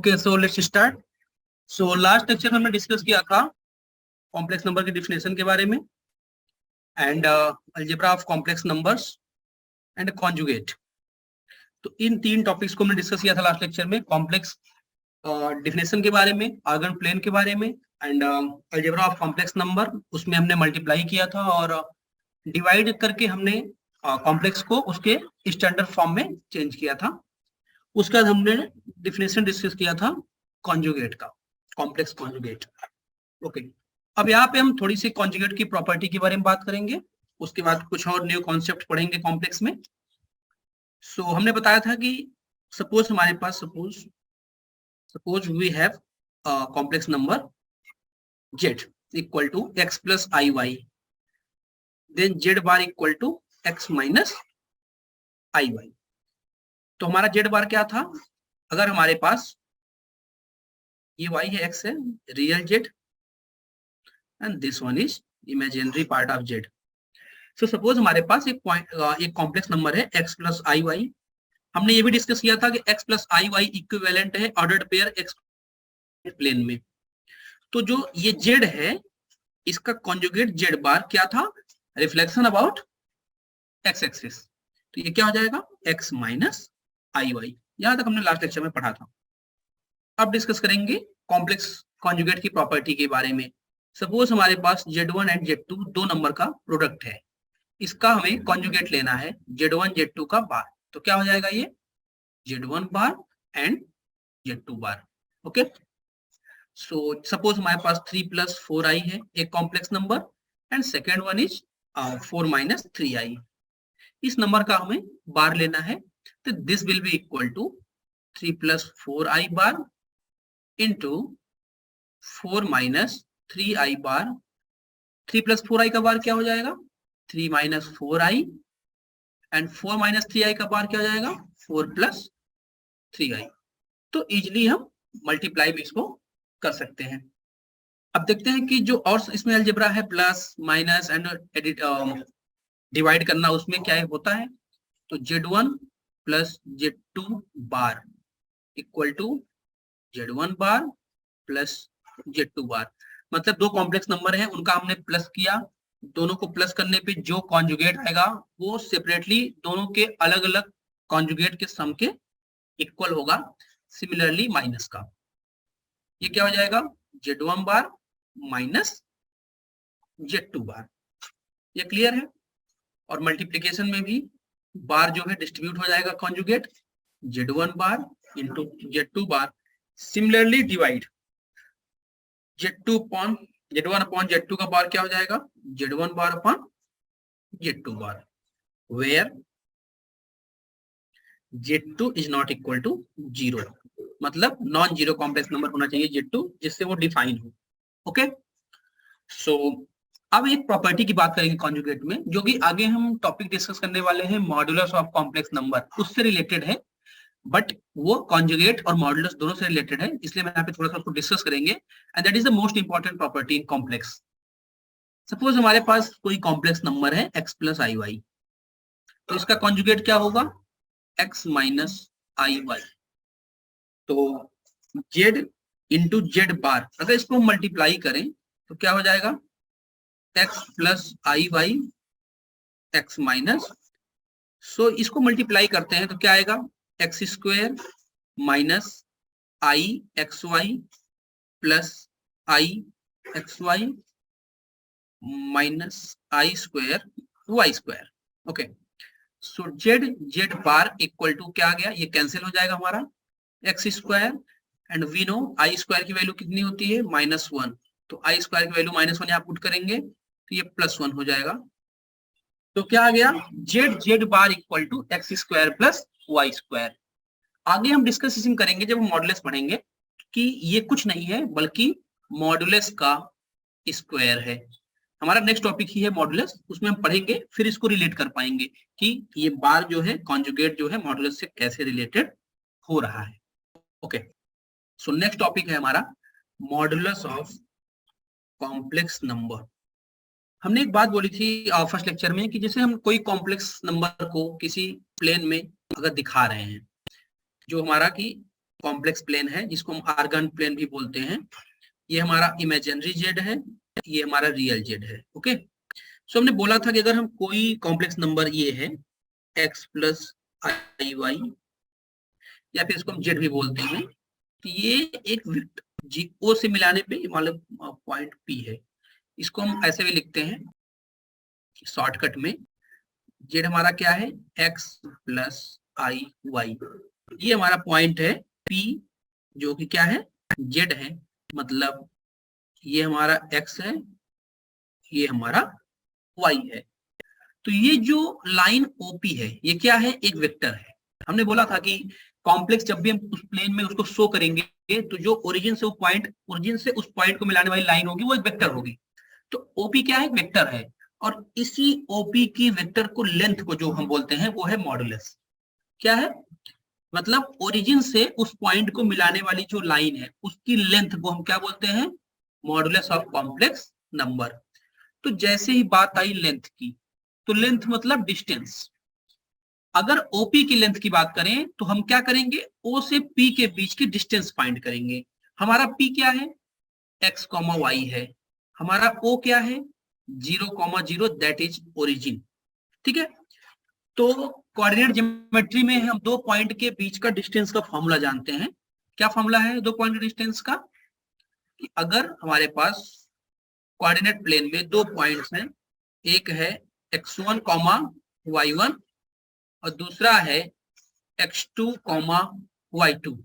Okay, so let's start. So last lecture में हमने discuss किया था कॉम्प्लेक्स नंबर की डिफिनेशन के बारे में and algebra of complex numbers and conjugate. तो इन तीन टॉपिक्स को हमने डिस्कस किया था लास्ट लेक्चर में, कॉम्प्लेक्स डिफिनेशन के बारे में, आर्गन प्लेन के बारे में and algebra of complex number. उसमें हमने मल्टीप्लाई किया था और डिवाइड करके हमने कॉम्प्लेक्स को उसके स्टैंडर्ड फॉर्म में चेंज किया था। उसके बाद हमने डिफिनेशन डिस्कस किया था कॉन्जुगेट का, कॉम्प्लेक्स कॉन्जुगेट। ओके, अब यहाँ पे हम थोड़ी सी कॉन्जुगेट की प्रॉपर्टी के बारे में बात करेंगे, उसके बाद कुछ और न्यू कॉन्सेप्ट पढ़ेंगे कॉम्प्लेक्स में। सो हमने बताया था कि सपोज हमारे पास suppose we have complex number z equal to x plus i y, then z bar equal to x minus i y. तो हमारा z बार क्या था? अगर हमारे पास ये y है, x है, real z and this one is imaginary part of z। So suppose हमारे पास एक कॉम्प्लेक्स नंबर है x प्लस आई वाई। हमने ये भी डिस्कस किया था कि x plus i Y equivalent है ऑर्डर्ड पेयर x प्लेन में। तो जो ये z है, इसका कॉन्जुगेट z बार क्या था? Reflection about x axis. तो ये क्या हो जाएगा? x minus i Y. यहां तक हमने लास्ट लेक्चर में पढ़ा था। अब डिस्कस करेंगे कॉम्प्लेक्स कॉन्जुगेट की प्रॉपर्टी के बारे में। सपोज हमारे पास z1 एंड z2 दो नंबर का प्रोडक्ट है, इसका हमें कॉन्जुगेट लेना है z1 z2 का बार। तो क्या हो जाएगा? ये z1 bar and z2 bar. Okay, so suppose हमारे पास 3 प्लस 4i है एक complex number and second one is 4 minus 3i। इस नंबर का हमें बार लेना है, तो this will be equal to 3 plus 4i bar into 4 minus 3i bar. 3 plus 4i का बार क्या हो जाएगा? 3 minus 4i and 4 minus 3i का बार क्या हो जाएगा? 4 प्लस 3i। तो इजिली हम मल्टीप्लाई भी इसको कर सकते हैं। अब देखते हैं कि जो और इसमें अलजेब्रा है plus minus and edit divide करना, उसमें क्या होता है? तो z1 plus z2 bar equal to z1 bar plus z2 बार। मतलब दो कॉम्प्लेक्स नंबर हैं, उनका हमने प्लस किया, दोनों को प्लस करने पे जो कॉन्जुगेट आएगा वो सेपरेटली दोनों के अलग अलग कॉन्जुगेट के सम के इक्वल होगा। सिमिलरली माइनस का ये क्या हो जाएगा? z1 बार माइनस z2 बार। ये क्लियर है? और मल्टीप्लीकेशन में भी बार जो है डिस्ट्रीब्यूट हो जाएगा conjugate, z1 bar into z2 bar. Similarly divide z1 upon z2 का बार क्या हो जाएगा? z1 bar upon z2 bar, where z2 is not equal to 0। मतलब नॉन जीरो कॉम्प्लेक्स नंबर होना चाहिए z2, जिससे वो डिफाइन हो। ओके, सो अब एक प्रॉपर्टी की बात करेंगे कॉन्जुगेट में, जो कि आगे हम टॉपिक डिस्कस करने वाले हैं मॉडुलस ऑफ कॉम्प्लेक्स नंबर, उससे रिलेटेड है। बट वो कॉन्जुगेट और मॉडुलस दोनों से रिलेटेड है, इसलिए मैं यहाँ पे थोड़ा सा उसको डिस्कस करेंगे and that is the most important property in complex. Suppose हमारे पास कोई कॉम्प्लेक्स नंबर है x प्लस आई वाई, तो इसका कॉन्जुगेट क्या होगा? x minus i y. तो z इंटू जेड बार, अगर इसको मल्टीप्लाई करें तो क्या हो जाएगा? x plus i Y x minus. सो इसको मल्टीप्लाई करते हैं तो क्या आएगा? X square minus I x Y plus I x Y minus i square y square. Okay, so z bar equal to क्या आ गया? ये कैंसिल हो जाएगा हमारा x square and we know i square की वैल्यू कितनी होती है? -1। तो आई स्क्वायर की वैल्यू -1 यहाँ पुट करेंगे तो ये +1 हो जाएगा। तो क्या आ गया? Z bar equal to x square plus y square. आगे हम डिस्कशन करेंगे जब हम मॉडुलस पढ़ेंगे कि ये कुछ नहीं है बल्कि मॉडुलस का स्क्वायर है। हमारा नेक्स्ट टॉपिक ही है मॉडुलस, उसमें हम पढ़ेंगे, फिर इसको रिलेट कर पाएंगे कि ये बार जो है कॉन्जुगेट जो है मॉडुलस से कैसे रिलेटेड हो रहा है। ओके, सो नेक्स्ट टॉपिक है हमारा मॉडुलस ऑफ कॉम्प्लेक्स नंबर। हमने एक बात बोली थी फर्स्ट लेक्चर में कि जैसे हम कोई कॉम्प्लेक्स नंबर को किसी प्लेन में अगर दिखा रहे हैं, जो हमारा कि कॉम्प्लेक्स प्लेन है जिसको हम आर्गन प्लेन भी बोलते हैं। ये हमारा इमेजिनरी जेड है, ये हमारा रियल जेड है। ओके, सो हमने बोला था कि अगर हम कोई कॉम्प्लेक्स नंबर ये है x प्लस आई वाई, या फिर इसको हम जेड भी बोलते हैं, तो ये एक वेक्टर जी ओ से मिलाने पे मतलब पॉइंट पी है। इसको हम ऐसे भी लिखते हैं शॉर्टकट में, जेड हमारा क्या है x प्लस आई वाई, ये हमारा पॉइंट है P जो कि क्या है z है, मतलब ये हमारा x है, ये हमारा y है। तो ये जो लाइन OP है ये क्या है, एक वेक्टर है। हमने बोला था कि कॉम्प्लेक्स जब भी हम उस प्लेन में उसको शो करेंगे तो जो ओरिजिन से उस पॉइंट को मिलाने वाली लाइन होगी वो एक वेक्टर होगी। तो OP क्या है, एक वेक्टर है, और इसी OP की वेक्टर को लेंथ को जो हम बोलते हैं वो है मॉडुलस। क्या है, मतलब ओरिजिन से उस पॉइंट को मिलाने वाली जो लाइन है उसकी लेंथ को हम क्या बोलते हैं, मॉडुलस ऑफ कॉम्प्लेक्स नंबर। तो जैसे ही बात आई लेंथ की, तो लेंथ मतलब डिस्टेंस। अगर ओपी की लेंथ की बात करें तो हम क्या करेंगे, ओ से पी के बीच की डिस्टेंस फाइंड करेंगे। हमारा पी क्या है, एक्स कॉमा वाई है, हमारा ओ क्या है 0,0, दैट इज ओरिजिन। ठीक है, तो कोऑर्डिनेट ज्योमेट्री में हम दो पॉइंट के बीच का डिस्टेंस का फॉर्मूला जानते हैं। क्या फॉर्मूला है दो पॉइंट के डिस्टेंस का, कि अगर हमारे पास कोऑर्डिनेट प्लेन में दो पॉइंट्स हैं, एक है x1 कॉमा y1 और दूसरा है x2 कॉमा y2,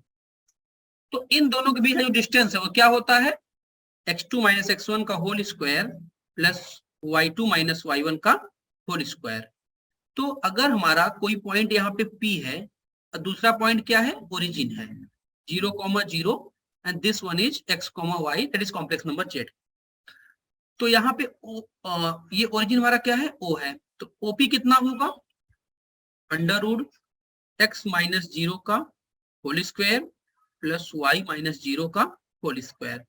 तो इन दोनों के बीच का जो डिस्टेंस है वो क्या होता है, x2 माइनस x1 का whole square plus y2 minus y1 का होल स्क्वायर। तो अगर हमारा कोई पॉइंट यहाँ पे P है और दूसरा पॉइंट क्या है, ओरिजिन है 0,0 and this one is x, y, that is complex number z। तो यहाँ पे ये ओरिजिन हमारा क्या है, O है, तो OP कितना होगा, अंडर रूट x माइनस 0 का whole square plus y minus 0 का होल स्क्वायर।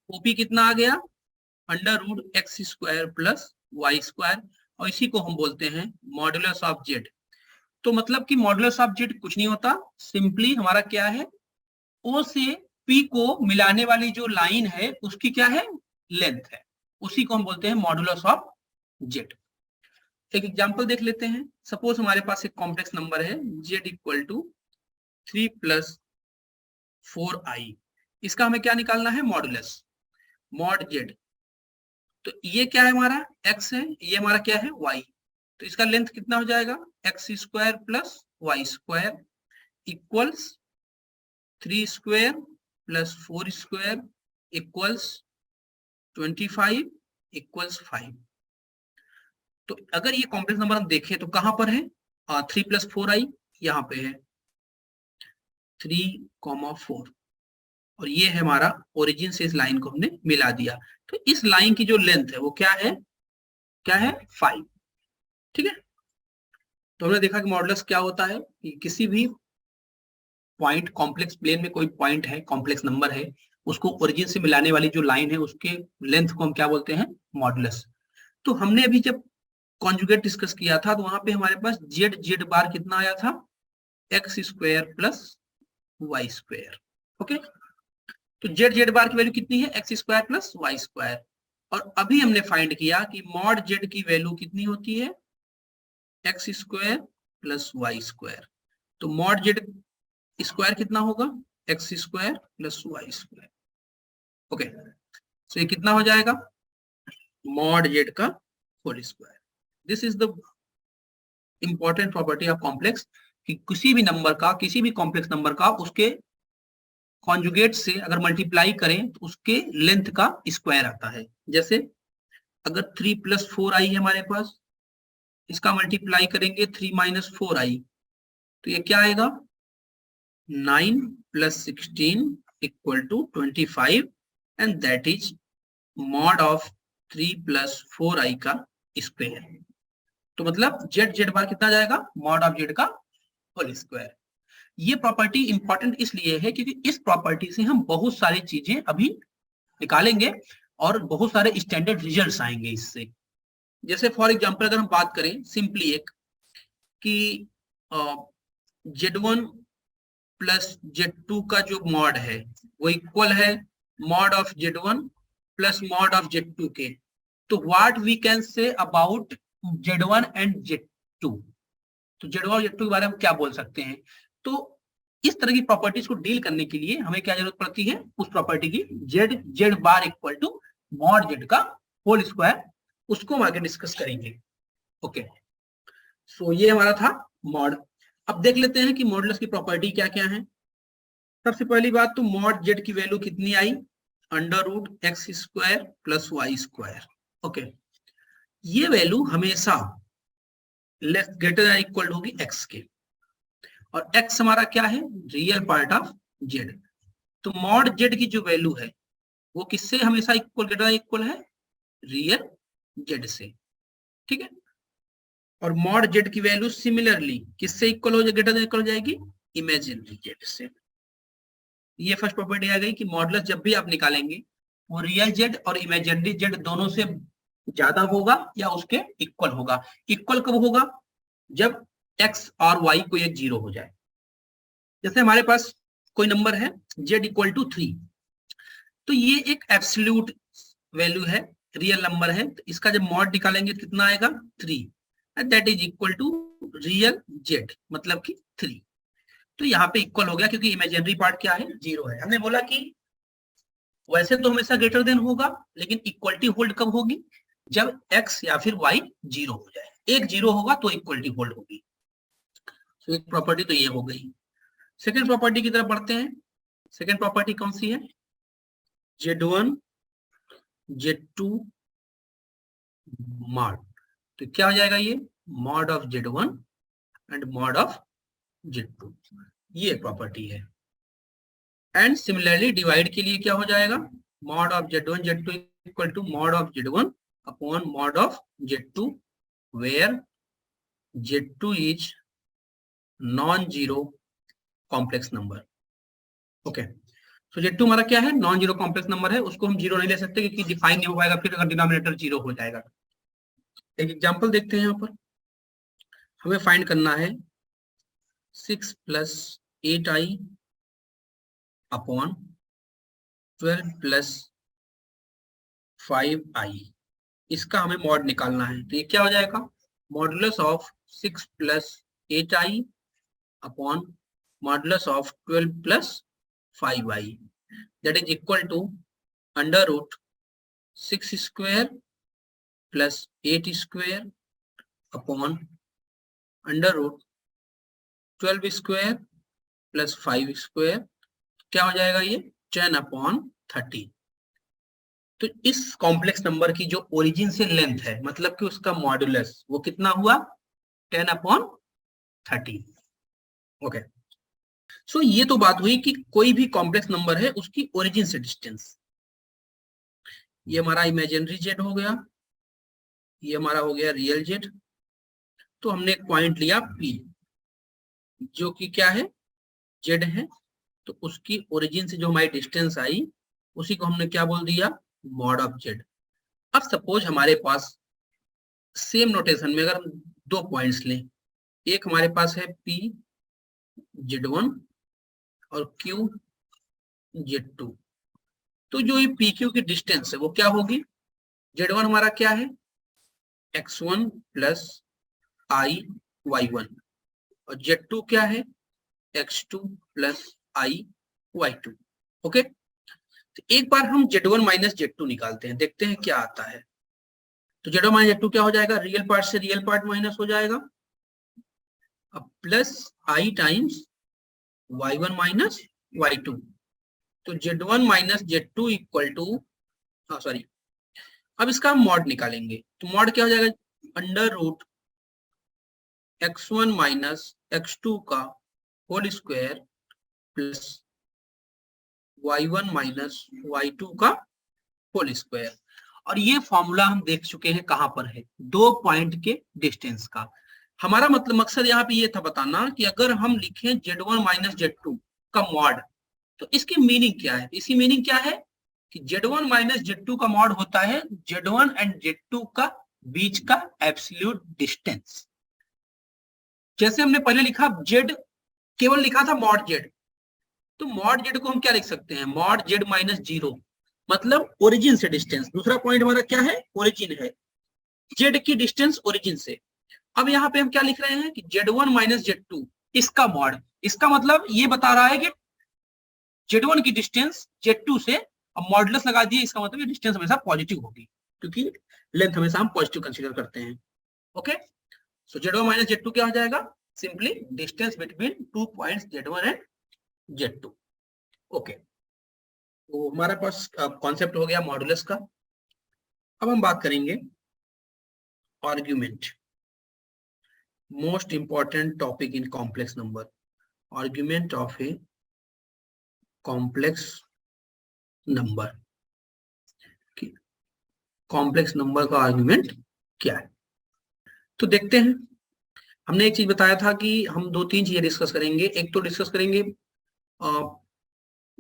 OP कितना आ गया, under root x square plus y square, और इसी को हम बोलते हैं मॉडुलस ऑफ जेड। तो मतलब कि मॉडुलस ऑफ जेड कुछ नहीं होता, सिंपली हमारा क्या है, ओ से पी को मिलाने वाली जो लाइन है उसकी क्या है, लेंथ है, उसी को हम बोलते हैं मॉडुलस ऑफ जेड। एक एग्जांपल देख लेते हैं। सपोज हमारे पास एक कॉम्प्लेक्स नंबर है z equal to 3 plus 4i, इसका हमें क्या निकालना है, मॉडुलस मॉड जेड। तो ये क्या है हमारा x है, ये हमारा क्या है y, तो इसका लेंथ कितना हो जाएगा, x square plus y square equals 3 square plus 4 square equals 25 equals 5। तो अगर ये कॉम्प्लेक्स नंबर हम देखें तो कहां पर है, 3 प्लस 4i यहाँ पे है 3,4, और ये है हमारा ओरिजिन से इस लाइन को हमने मिला दिया। तो इस लाइन की जो लेंथ है वो क्या है, 5। ठीक है, तो हमने देखा कि मॉडुलस क्या होता है, कि किसी भी पॉइंट कॉम्प्लेक्स प्लेन में कोई पॉइंट है, कॉम्प्लेक्स नंबर है, उसको ओरिजिन से मिलाने वाली जो लाइन है उसके लेंथ को हम क्या बोलते हैं, मॉडुलस। तो हमने अभी जब कॉन्जुगेट डिस्कस किया था तो वहां पे हमारे पास जेड बार कितना आया था, x square plus y square. Okay, तो जेड बार की वैल्यू कितनी है, x square plus y square. और अभी हमने फाइंड किया कि मॉड जेड की वैल्यू कितनी होती है, x square plus y square. तो मॉड जेड स्क्वायर कितना होगा, x square plus y square. Okay, so ये कितना हो जाएगा, मॉड जेड का whole square. This is the important property of complex, कि किसी भी नंबर का, किसी भी कॉम्प्लेक्स नंबर का उसके कॉन्जुगेट से अगर मल्टीप्लाई करें तो उसके लेंथ का स्क्वायर आता है। जैसे अगर 3 प्लस 4i है हमारे पास, इसका मल्टीप्लाई करेंगे 3 माइनस 4i, तो ये क्या आएगा, 9 plus 16 equal to 25, and that is mod of 3 plus 4i का स्क्वायर। तो मतलब जेड बार कितना जाएगा, मॉड ऑफ जेड का होल स्क्वायर। ये प्रॉपर्टी इंपॉर्टेंट इसलिए है क्योंकि इस प्रॉपर्टी से हम बहुत सारी चीजें अभी निकालेंगे और बहुत सारे स्टैंडर्ड रिजल्ट्स आएंगे इससे। जैसे फॉर एग्जांपल अगर हम बात करें सिंपली एक कि Z1 प्लस Z2 का जो मॉड है वो इक्वल है mod of Z1 plus mod of Z2 के। तो what we can say about Z1 and Z2, तो Z1 और Z2 के बारे में क्या बोल सकते हैं। तो इस तरह की प्रॉपर्टीज को डील करने के लिए हमें क्या जरूरत पड़ती है, उस प्रॉपर्टी की Z bar equal to mod Z का होल स्क्वायर, उसको हम आगे डिस्कस करेंगे। ओके, सो ये हमारा था मॉड। अब देख लेते हैं कि मॉडुलस की प्रॉपर्टी क्या क्या है। सबसे पहली बात तो मॉड Z की वैल्यू कितनी आई, √x² प्लस y²। ओके, ये वैल्यू हमेशा लेस ग्रेटर या इक्वल होगी x के, और x हमारा क्या है, रियल पार्ट ऑफ z। तो मॉड z की जो वैल्यू है वो किससे हमेशा इक्वल ग्रेटर इक्वल है, रियल z से, ठीक है। और मॉड z की वैल्यू सिमिलरली किससे इक्वल हो ग्रेटर देन इक्वल हो जाएगी, इमेजिनरी z से। ये फर्स्ट प्रॉपर्टी आ गई कि मॉडुलस जब भी आप निकालेंगे वो रियल z और इमेजिनरी z दोनों से ज्यादा होगा या उसके इक्वल होगा। इक्वल कब होगा, जब x और y को एक 0 हो जाए। जैसे हमारे पास कोई नंबर है z इक्वल टू 3, तो ये एक एब्सोल्यूट वैल्यू है, रियल नंबर है, तो इसका जब मॉड निकालेंगे कितना आएगा, 3, that is equal to real z मतलब कि 3। तो यहाँ पे इक्वल हो गया क्योंकि इमेजिनरी पार्ट क्या है, 0 है। हमने बोला कि वैसे तो हमेशा ग्रेटर देन होगा, लेकिन इक्वलिटी होल्ड कब होगी, जब x या फिर y 0 हो जाए। एक 0 होगा तो इक्वलिटी होल्ड होगी। तो एक प्रॉपर्टी तो ये हो गई। सेकेंड प्रॉपर्टी की तरफ बढ़ते हैं। सेकेंड प्रॉपर्टी कौन सी है, Z1 Z2 मॉड। तो क्या हो जाएगा, ये mod of Z1 and mod of Z2, ये प्रॉपर्टी है। एंड सिमिलरली डिवाइड के लिए क्या हो जाएगा, mod of Z1 Z2 equal to mod of Z1 upon mod of Z2 where Z2 is non zero complex number. Okay, तो Z2 हमारा क्या है, नॉन जीरो कॉम्प्लेक्स नंबर है, उसको हम जीरो नहीं ले सकते क्योंकि डिफाइन नहीं हो पाएगा फिर अगर डिनोमिनेटर 0 हो जाएगा। एक एग्जांपल देखते हैं, यहाँ पर हमें फाइंड करना है 6 + 8i अपॉन 12 + 5i, इसका हमें मॉड निकालना है। तो ये क्या हो जाएगा, modulus of 6 + 8i upon modulus of 12 + 5i, that is equal to √6² plus 8² upon √12² plus 5², क्या हो जाएगा ये 10/30। तो इस कॉम्प्लेक्स नंबर की जो ओरिजिन से लेंथ है, मतलब कि उसका मॉडुलस वो कितना हुआ, 10/30। ओके, सो ये तो बात हुई कि कोई भी कॉम्प्लेक्स नंबर है उसकी ओरिजिन से डिस्टेंस। ये हमारा इमेजिनरी z हो गया, ये हमारा हो गया रियल z। तो हमने एक पॉइंट लिया P जो कि क्या है, z है, तो उसकी ओरिजिन से जो हमारी डिस्टेंस आई उसी को हमने क्या बोल दिया, मॉड ऑफ z। अब सपोज हमारे पास सेम नोटेशन में अगर हम 2 पॉइंट्स लें, एक हमारे पास है P Z1 और Q Z2, तो जो ये PQ की डिस्टेंस है वो क्या होगी, Z1 हमारा क्या है, x1 + i y1 और Z2 क्या है, x2 + i y2। ओके, तो एक बार हम Z1 - Z2 निकालते हैं, देखते हैं क्या आता है। तो Z1 - Z2 क्या हो जाएगा, रियल पार्ट से रियल पार्ट माइनस हो जाएगा, अब plus i times y1 - y2। तो Z1 - Z2 equal to, sorry, अब इसका हम मॉड निकालेंगे। तो मॉड क्या हो जाएगा, √x1 - x2 का whole square plus y1 - y2 का होल स्क्वायर। और ये फॉर्मूला हम देख चुके हैं कहां पर है, 2 पॉइंट के डिस्टेंस का। हमारा मतलब मकसद यहाँ पे ये था बताना कि अगर हम लिखें Z1 - Z2 का मॉड, तो इसकी मीनिंग क्या है। इसकी मीनिंग क्या है कि Z1 - Z2 का मॉड होता है Z1 एंड Z2 का बीच का एब्सोल्यूट डिस्टेंस। जैसे हमने पहले लिखा Z, केवल लिखा था मॉड Z, तो मॉड जेड को हम क्या लिख सकते हैं, मॉड जेड माइनस जीरो, मतलब ओरिजिन से डिस्टेंस। दूसरा पॉइंट हमारा क्या है, ओरिजिन है, जेड की डिस्टेंस ओरिजिन से। अब यहाँ पे हम क्या लिख रहे हैं कि Z1 माइनस Z2 इसका मॉड, इसका मतलब ये बता रहा है कि Z1 की डिस्टेंस Z2 से, अब मॉडुलस लगा दिए, इसका मतलब ये डिस्टेंस हमेशा पॉजिटिव होगी, क्योंकि लेंथ हमेशा हम पॉजिटिव कंसीडर करते हैं। ओके, सो Z1 माइनस Z2 क्या हो जाएगा, simply distance between 2 points Z1 and Z2। Okay, तो हमारे पास कॉन्सेप्ट हो गया मॉडुलस का। अब हम बात करेंगे argument, most important topic in complex number, argument of a complex number. Complex number का आर्ग्यूमेंट क्या है, तो देखते हैं। हमने एक चीज बताया था कि हम दो तीन चीजें डिस्कस करेंगे। एक तो डिस्कस करेंगे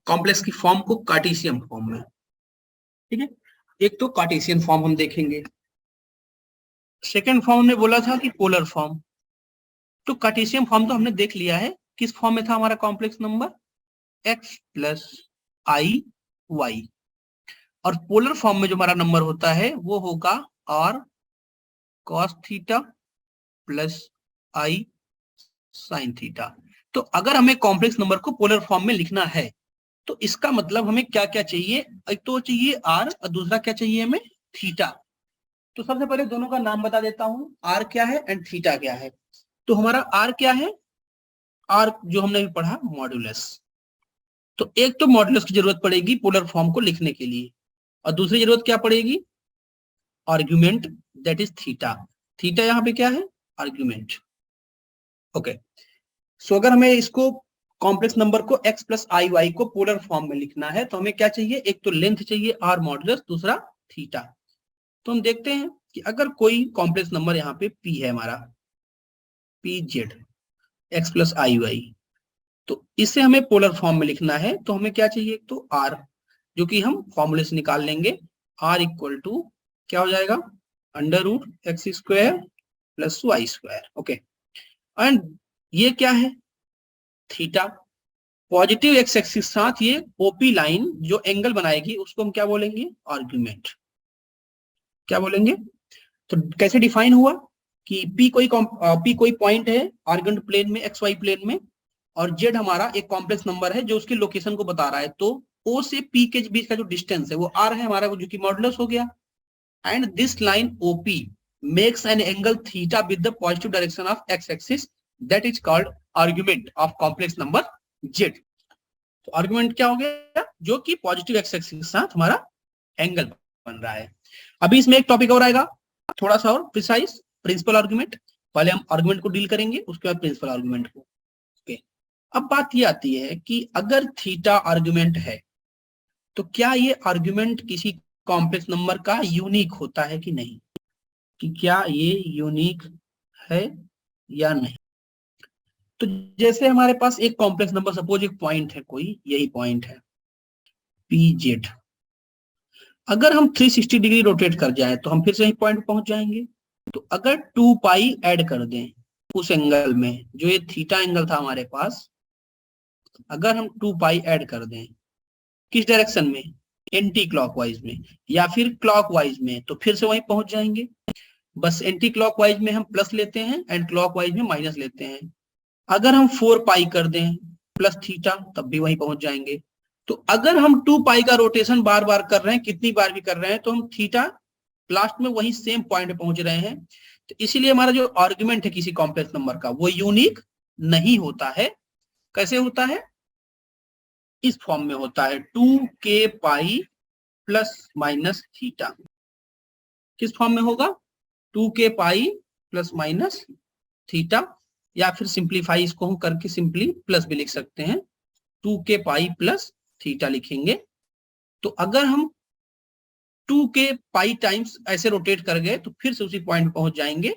कॉम्प्लेक्स की फॉर्म को कार्टेशियन फॉर्म में, ठीक है, एक तो कार्टेशियन फॉर्म हम देखेंगे। सेकेंड फॉर्म ने बोला था कि पोलर फॉर्म, तो कार्टेशियन फॉर्म तो हमने देख लिया है, किस फॉर्म में था हमारा complex number, x plus i Y, और पोलर फॉर्म में जो हमारा नंबर होता है वो होगा r cos theta plus i sine theta. तो अगर हमें कॉम्प्लेक्स नंबर को पोलर फॉर्म में लिखना है तो इसका मतलब हमें क्या क्या चाहिए, एक तो चाहिए r और दूसरा क्या चाहिए हमें, थीटा। तो सबसे पहले दोनों का नाम बता देता हूं, r क्या है एंड थीटा क्या है। तो हमारा r क्या है, r जो हमने भी पढ़ा मॉडुलस। तो एक तो मॉडुलस की जरूरत पड़ेगी पोलर फॉर्म को लिखने के लिए, और दूसरी जरूरत क्या पड़ेगी, argument, that is theta. Theta यहाँ पे क्या है, आर्ग्यूमेंट। ओके, सो अगर हमें इसको कॉम्प्लेक्स नंबर को x प्लस आई वाई को पोलर फॉर्म में लिखना है तो हमें क्या चाहिए, एक तो लेंथ चाहिए r मॉडुलस, दूसरा थीटा। तो हम देखते हैं कि अगर कोई कॉम्प्लेक्स नंबर यहाँ पे p है हमारा, P Z x plus i y, तो इसे हमें पोलर फॉर्म में लिखना है तो हमें क्या चाहिए, एक तो r, जो कि हम फॉर्मूले से निकाल लेंगे, r इक्वल टू क्या हो जाएगा, under root x square plus y square. Okay, and ये क्या है, थीटा। पॉजिटिव एक्स एक्सिस साथ ये ओपी लाइन जो एंगल बनाएगी उसको हम क्या बोलेंगे, आर्ग्यूमेंट। क्या बोलेंगे, तो कैसे डिफाइन हुआ कि p कोई पॉइंट है आर्गुमेंट प्लेन में, एक्स वाई प्लेन में, और z हमारा एक कॉम्प्लेक्स नंबर है जो उसकी लोकेशन को बता रहा है। तो o से p के बीच का जो डिस्टेंस है वो r है हमारा, जो कि मॉडुलस हो गया। And this line OP makes an angle theta with the positive direction of x axis, that is called argument of complex number z। तो आर्ग्यूमेंट क्या हो गया, जो कि पॉजिटिव एक्स एक्सिस के साथ हमारा एंगल बन रहा है। अभी इसमें एक टॉपिक और आएगा थोड़ा सा और प्रिसाइज, प्रिंसिपल आर्ग्यूमेंट। पहले हम आर्ग्यूमेंट को डील करेंगे, उसके बाद प्रिंसिपल आर्ग्यूमेंट को। ओके, अब बात ये आती है कि अगर थीटा आर्ग्यूमेंट है तो क्या ये आर्ग्यूमेंट किसी कॉम्प्लेक्स नंबर का यूनिक होता है कि नहीं, कि क्या ये यूनिक है या नहीं। तो जैसे हमारे पास एक कॉम्प्लेक्स नंबर, सपोज एक पॉइंट है कोई, यही पॉइंट है पी जेड, अगर हम 360 डिग्री रोटेट कर जाए तो हम फिर से यही पॉइंट पहुंच जाएंगे। तो अगर 2 पाई ऐड कर दें उस एंगल में, जो ये थीटा एंगल था हमारे पास, अगर हम 2 पाई ऐड कर दें किस डायरेक्शन में, एंटी क्लॉकवाइज में या फिर क्लॉकवाइज में, तो फिर से वहीं पहुंच जाएंगे। बस एंटी क्लॉकवाइज में हम प्लस लेते हैं एंड क्लॉकवाइज में माइनस लेते हैं। अगर हम 4 पाई कर दें प्लस थीटा तब भी वहीं पहुंच जाएंगे। तो अगर हम 2 पाई का रोटेशन बार बार कर रहे हैं, कितनी बार भी कर रहे हैं, तो हम थीटा लास्ट में वही सेम पॉइंट पे पहुंच रहे हैं। तो इसीलिए हमारा जो आर्ग्यूमेंट है किसी कॉम्प्लेक्स नंबर का वो यूनिक नहीं होता है। कैसे होता है, इस फॉर्म में होता है 2k pi plus minus theta. किस फॉर्म में होगा, 2k pi plus minus theta, या फिर सिंप्लीफाई इसको हम करके सिंपली प्लस भी लिख सकते हैं, 2k पाई प्लस थीटा लिखेंगे। तो अगर हम 2k पाई टाइम्स ऐसे रोटेट कर गए तो फिर से उसी पॉइंट पे पहुंच जाएंगे।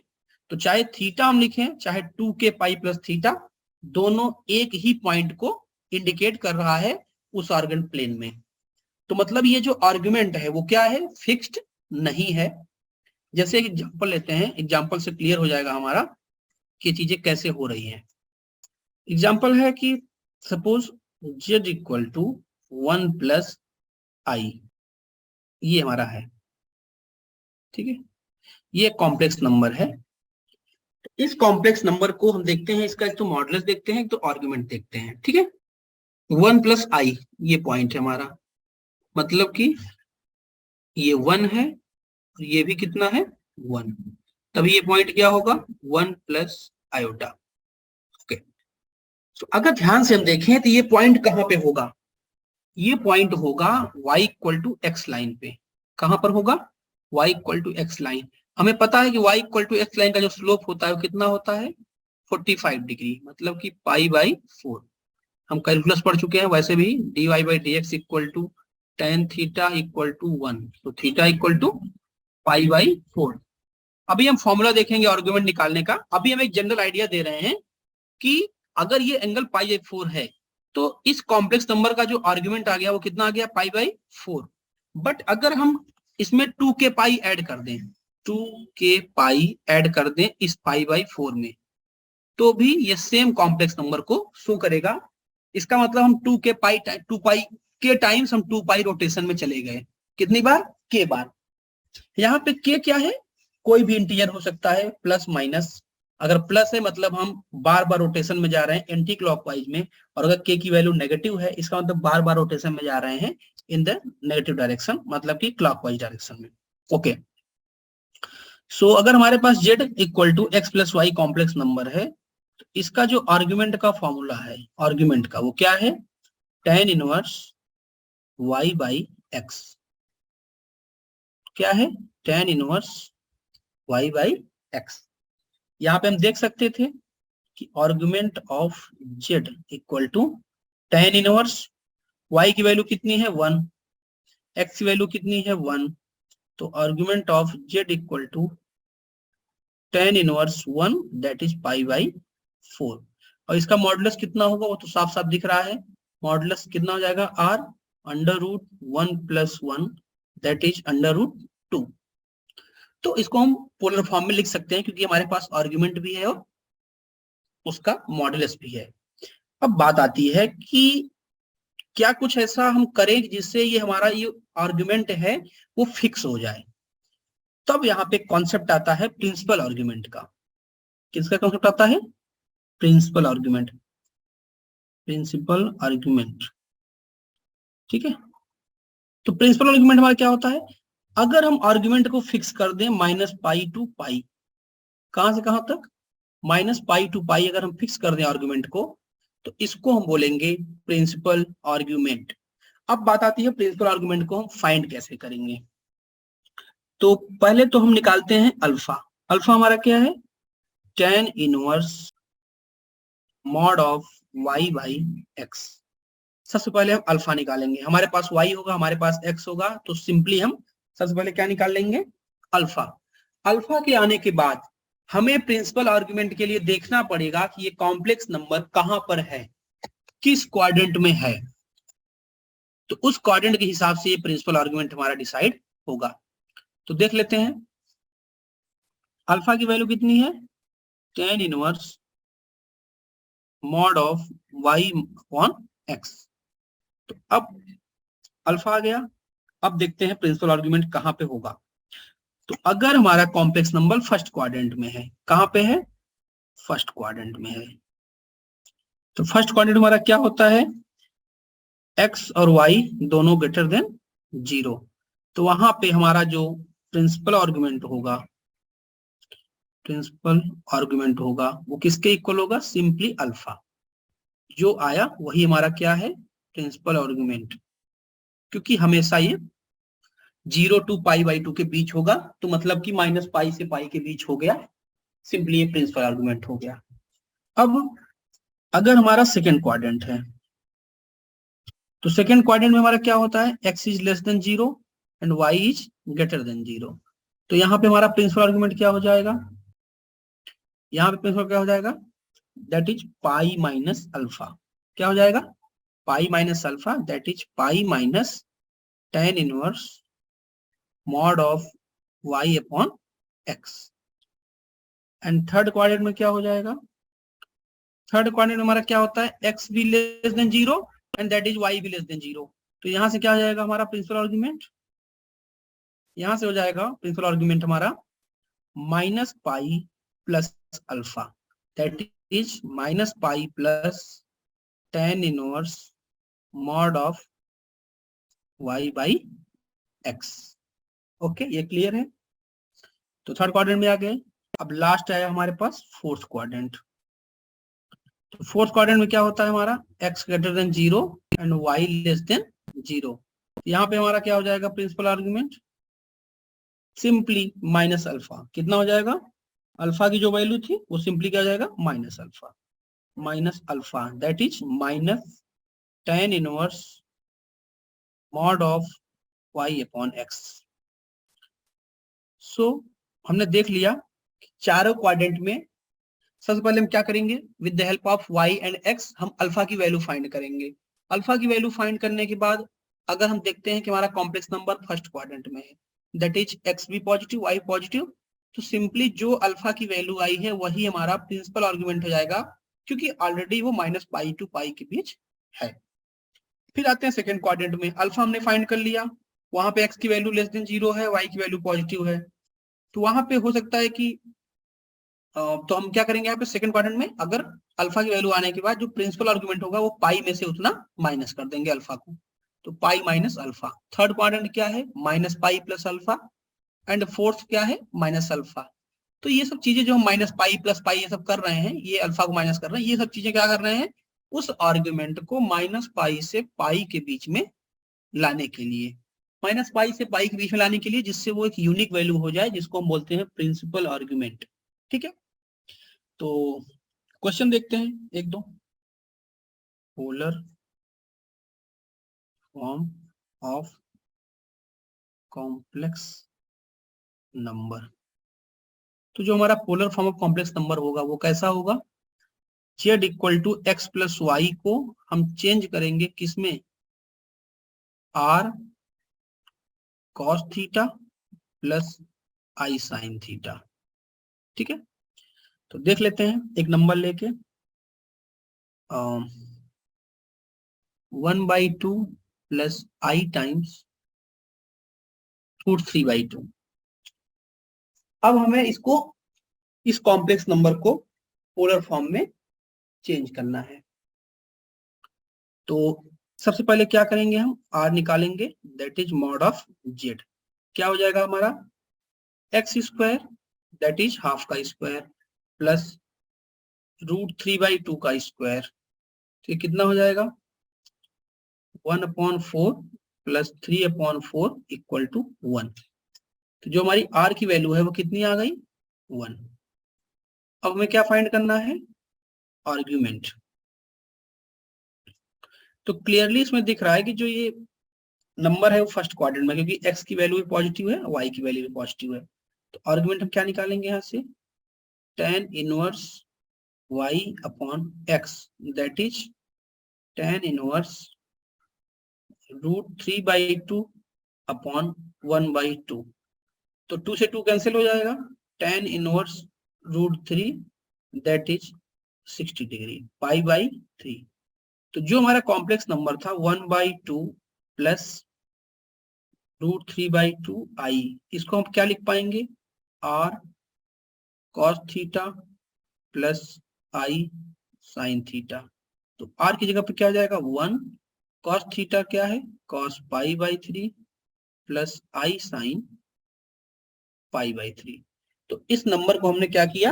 तो चाहे थीटा हम लिखें चाहे 2k पाई प्लस थीटा, दोनों एक ही पॉइंट को इंडिकेट कर रहा है उस आर्गुमेंट प्लेन में। तो मतलब ये जो आर्गुमेंट है वो क्या है, फिक्स्ड नहीं है। जैसे एक एग्जांपल लेते हैं, एग्जांपल से क्लियर हो जाएगा हमारा कि चीजें कैसे हो रही हैं। एग्जांपल है कि suppose z equal to 1 plus i, ये हमारा है। ठीक है, ये कॉम्प्लेक्स नंबर है। इस कॉम्प्लेक्स नंबर को हम देखते हैं, इसका एक तो मॉडुलस देखते हैं, एक तो आर्गुमेंट देखते हैं। ठीक है, 1 प्लस आई, ये पॉइंट है हमारा, मतलब कि ये 1 है और ये भी कितना है 1, तभी ये पॉइंट क्या होगा 1 प्लस आयोटा। ओके, तो अगर ध्यान से हम देखें तो ये पॉइंट कहां पे होगा, ये पॉइंट होगा y equal to x line पे। कहां पर होगा, y equal to x line. हमें पता है कि y equal to x line का जो स्लोप होता है वो कितना होता है 45 डिग्री, मतलब कि पाई बाई 4। हम कैलकुलस पढ़ चुके हैं वैसे भी, dy by d x equal to tan theta equal to 1, तो theta equal to pi by 4। अभी हम फॉर्मूला देखेंगे आर्गुमेंट निकालने का। अभी हम एक जनरल आइडिया दे रहे हैं कि अगर ये एंगल पाई बाई 4 है तो इस कॉम्प्लेक्स नंबर का जो आर्गुमेंट आ गया वो कितना आ गया पाई बाई 4। बट अगर हम इसमें 2 के पाई ऐड कर दें, 2 के पाई ऐड कर दें इस पाई बाई 4 में, तो भी ये सेम कॉम्प्लेक्स नंबर को शो करेगा। इसका मतलब हम 2 के पाई के टाइम्स हम 2 पाई रोटेशन में चले गए। कितनी बार, के बार। यहाँ पे के क्या है, कोई भी इंटीजर हो सकता है, प्लस माइनस। अगर प्लस है मतलब हम बार बार रोटेशन में जा रहे हैं एंटी क्लॉकवाइज में, और अगर के की वैल्यू नेगेटिव है इसका मतलब बार बार रोटेशन में जा रहे हैं इन द नेगेटिव डायरेक्शन, मतलब कि क्लॉकवाइज डायरेक्शन में। ओके, सो अगर हमारे पास z equal to x plus y complex number है, तो इसका जो आर्ग्यूमेंट का फॉर्मूला है, आर्ग्यूमेंट का, वो क्या है, tan inverse y by x. क्या है, tan inverse y by x. यहाँ पे हम देख सकते थे कि argument of z equal to tan inverse y की वैल्यू कितनी है 1, x की वैल्यू कितनी है 1, तो argument of z equal to tan inverse 1 that is pi by 4। और इसका मॉडुलस कितना होगा वो तो साफ साफ दिख रहा है, मॉडुलस कितना हो जाएगा r under root 1 plus 1 that is under root 2। तो इसको हम पोलर फॉर्म में लिख सकते हैं क्योंकि हमारे पास आर्गुमेंट भी है और उसका मॉडुलस भी है। अब बात आती है कि क्या कुछ ऐसा हम करें जिससे ये हमारा ये आर्गुमेंट है वो फिक्स हो जाए। तब यहाँ पे कॉन्सेप्ट आता है प्रिंसिपल आर्गुमेंट का। किसका कॉन्सेप्ट आता है, प्रिंसिपल आर्गुमेंट, प्रिंसिपल आर्गुमेंट। ठीक है, तो प्रिंसिपल आर्गुमेंट हमारा क्या होता है, अगर हम आर्गुमेंट को फिक्स कर दें माइनस पाई टू पाई, कहां से कहां तक, माइनस पाई टू पाई अगर हम फिक्स कर दें आर्गुमेंट को, तो इसको हम बोलेंगे प्रिंसिपल आर्गुमेंट। अब बात आती है प्रिंसिपल आर्गुमेंट को हम फाइंड कैसे करेंगे। तो पहले तो हम निकालते हैं अल्फा। अल्फा हमारा क्या है, tan inverse mod of y by x. सबसे पहले हम अल्फा निकालेंगे, हमारे पास y होगा हमारे पास x होगा, तो सिंपली हम सबसे पहले क्या निकाल लेंगे, अल्फा। अल्फा के आने के बाद हमें प्रिंसिपल आर्गुमेंट के लिए देखना पड़ेगा कि ये कॉम्प्लेक्स नंबर कहां पर है, किस क्वाड्रेंट में है, तो उस क्वाड्रेंट के हिसाब से ये प्रिंसिपल आर्गुमेंट हमारा डिसाइड होगा। तो देख लेते हैं अल्फा की वैल्यू कितनी है, tan inverse mod of y upon x। तो अब अल्फा आ गया। अब देखते हैं प्रिंसिपल आर्गुमेंट कहां पे होगा। तो अगर हमारा कॉम्प्लेक्स नंबर फर्स्ट क्वाड्रेंट में है, कहां पे है, फर्स्ट क्वाड्रेंट में है, तो फर्स्ट क्वाड्रेंट हमारा क्या होता है, x और y दोनों ग्रेटर देन 0। तो वहां पे हमारा जो प्रिंसिपल आर्गुमेंट होगा, प्रिंसिपल आर्गुमेंट होगा वो किसके इक्वल होगा, सिंपली अल्फा। जो आया वही हमारा क्या है, प्रिंसिपल आर्गुमेंट, क्योंकि हमेशा ये 0 टू पाई बाई 2 के बीच होगा, तो मतलब कि माइनस पाई से पाई के बीच हो गया, सिंपली ये प्रिंसिपल आर्गुमेंट हो गया। अब अगर हमारा सेकेंड क्वाड्रेंट है, तो सेकेंड क्वाड्रेंट में हमारा क्या होता है, x is less than 0 and y is greater than 0। तो यहाँ पे हमारा प्रिंसिपल आर्गुमेंट क्या हो जाएगा, यहाँ पे प्रिंसिपल क्या हो जाएगा, that is pi minus alpha. क्या हो जाएगा, pi minus alpha, that is pi minus tan inverse mod of y upon x। And third quadrant में क्या हो जाएगा, थर्ड क्वाड्रेंट में हमारा क्या होता है, x भी less than 0 and that is y भी लेस देन 0। तो यहाँ से क्या हो जाएगा हमारा प्रिंसिपल आर्गुमेंट, यहाँ से हो जाएगा प्रिंसिपल आर्गुमेंट हमारा minus pi plus alpha, that is minus pi plus tan inverse mod of y by x। Okay, ये क्लियर है। तो थर्ड क्वाड्रेंट में आ गए। अब लास्ट आया हमारे पास फोर्थ क्वाड्रेंट। तो फोर्थ क्वाड्रेंट में क्या होता है हमारा x greater than 0 and y less than 0। यहाँ पे हमारा क्या हो जाएगा principal argument, simply minus alpha. कितना हो जाएगा, अल्फा की जो वैल्यू थी वो सिंपली क्या हो जाएगा minus alpha that is minus tan inverse mod of y upon x। सो हमने देख लिया चारों क्वाड्रेंट में सबसे पहले हम क्या करेंगे, with the help of y and x हम अल्फा की वैल्यू फाइंड करेंगे। अल्फा की वैल्यू फाइंड करने के बाद अगर हम देखते हैं कि हमारा कॉम्प्लेक्स नंबर फर्स्ट क्वाड्रेंट में है, दैट इज x भी पॉजिटिव y पॉजिटिव, तो सिंपली जो अल्फा की वैल्यू आई है वही हमारा प्रिंसिपल आर्गुमेंट हो जाएगा, क्योंकि ऑलरेडी वो माइनस पाई टू पाई के बीच है। फिर आते हैं सेकंड क्वाड्रेंट में, अल्फा हमने फाइंड कर लिया, वहां पे x की वैल्यू लेस देन 0 है, y की वैल्यू पॉजिटिव है, तो वहां पे हो सकता है कि तो हम क्या करेंगे यहाँ पे सेकंड क्वाड्रेंट में, अगर अल्फा की वैल्यू आने के बाद जो प्रिंसिपल आर्गुमेंट होगा वो पाई में से उतना माइनस कर देंगे अल्फा को, तो pi minus alpha. Third quadrant क्या है, minus pi plus alpha, and fourth क्या है माइनस अल्फा। तो ये सब चीजें जो हम माइनस पाई प्लस पाई ये सब कर रहे हैं, ये अल्फा को माइनस कर रहे हैं, ये सब चीजें क्या कर रहे हैं, उस आर्गुमेंट को माइनस पाई से पाई के बीच में लाने के लिए, माइनस पाई से पाई के बीच में लाने के लिए, जिससे वो एक यूनिक वैल्यू हो जाए जिसको हम बोलते हैं प्रिंसिपल आर्गुमेंट। ठीक है, तो क्वेश्चन देखते हैं एक दो। Polar form of complex number, तो जो हमारा polar form of complex number होगा वो कैसा होगा, z equal to x plus y को हम चेंज करेंगे किसमें, r cos theta plus i sin theta. ठीक है, तो देख लेते हैं एक नंबर लेके 1/2 प्लस i टाइम्स रूट 3/2। अब हमें इसको इस कॉम्प्लेक्स नंबर को पोलर फॉर्म में चेंज करना है। तो सबसे पहले क्या करेंगे, हम r निकालेंगे, that is mod of z। क्या हो जाएगा हमारा x square that is half का स्क्वायर प्लस रूट 3/2 का स्क्वायर, तो कितना हो जाएगा 1/4 प्लस 3/4 इक्वल टू 1। तो जो हमारी r की वैल्यू है वो कितनी आ गई 1। अब हमें क्या फाइंड करना है, आर्ग्यूमेंट। तो क्लियरली इसमें दिख रहा है कि जो ये नंबर है वो फर्स्ट क्वाड्रेंट में, क्योंकि x की वैल्यू भी पॉजिटिव है, y की वैल्यू भी पॉजिटिव है। तो आर्ग्यूमेंट हम क्या निकालेंगे यहाँ से, tan inverse y upon x that is tan inverse root 3/2 upon 1/2। तो 2 से 2 कैंसिल हो जाएगा, tan inverse root 3 that is 60 degree, pi. तो जो हमारा कॉम्प्लेक्स नंबर था 1/2 प्लस रूट 3/2 i, इसको हम क्या लिख पाएंगे, r cos theta plus i sin theta. तो r की जगह पे क्या हो जाएगा 1, cos थीटा क्या है cos पाई/3 प्लस i sin पाई/3। तो इस नंबर को हमने क्या किया,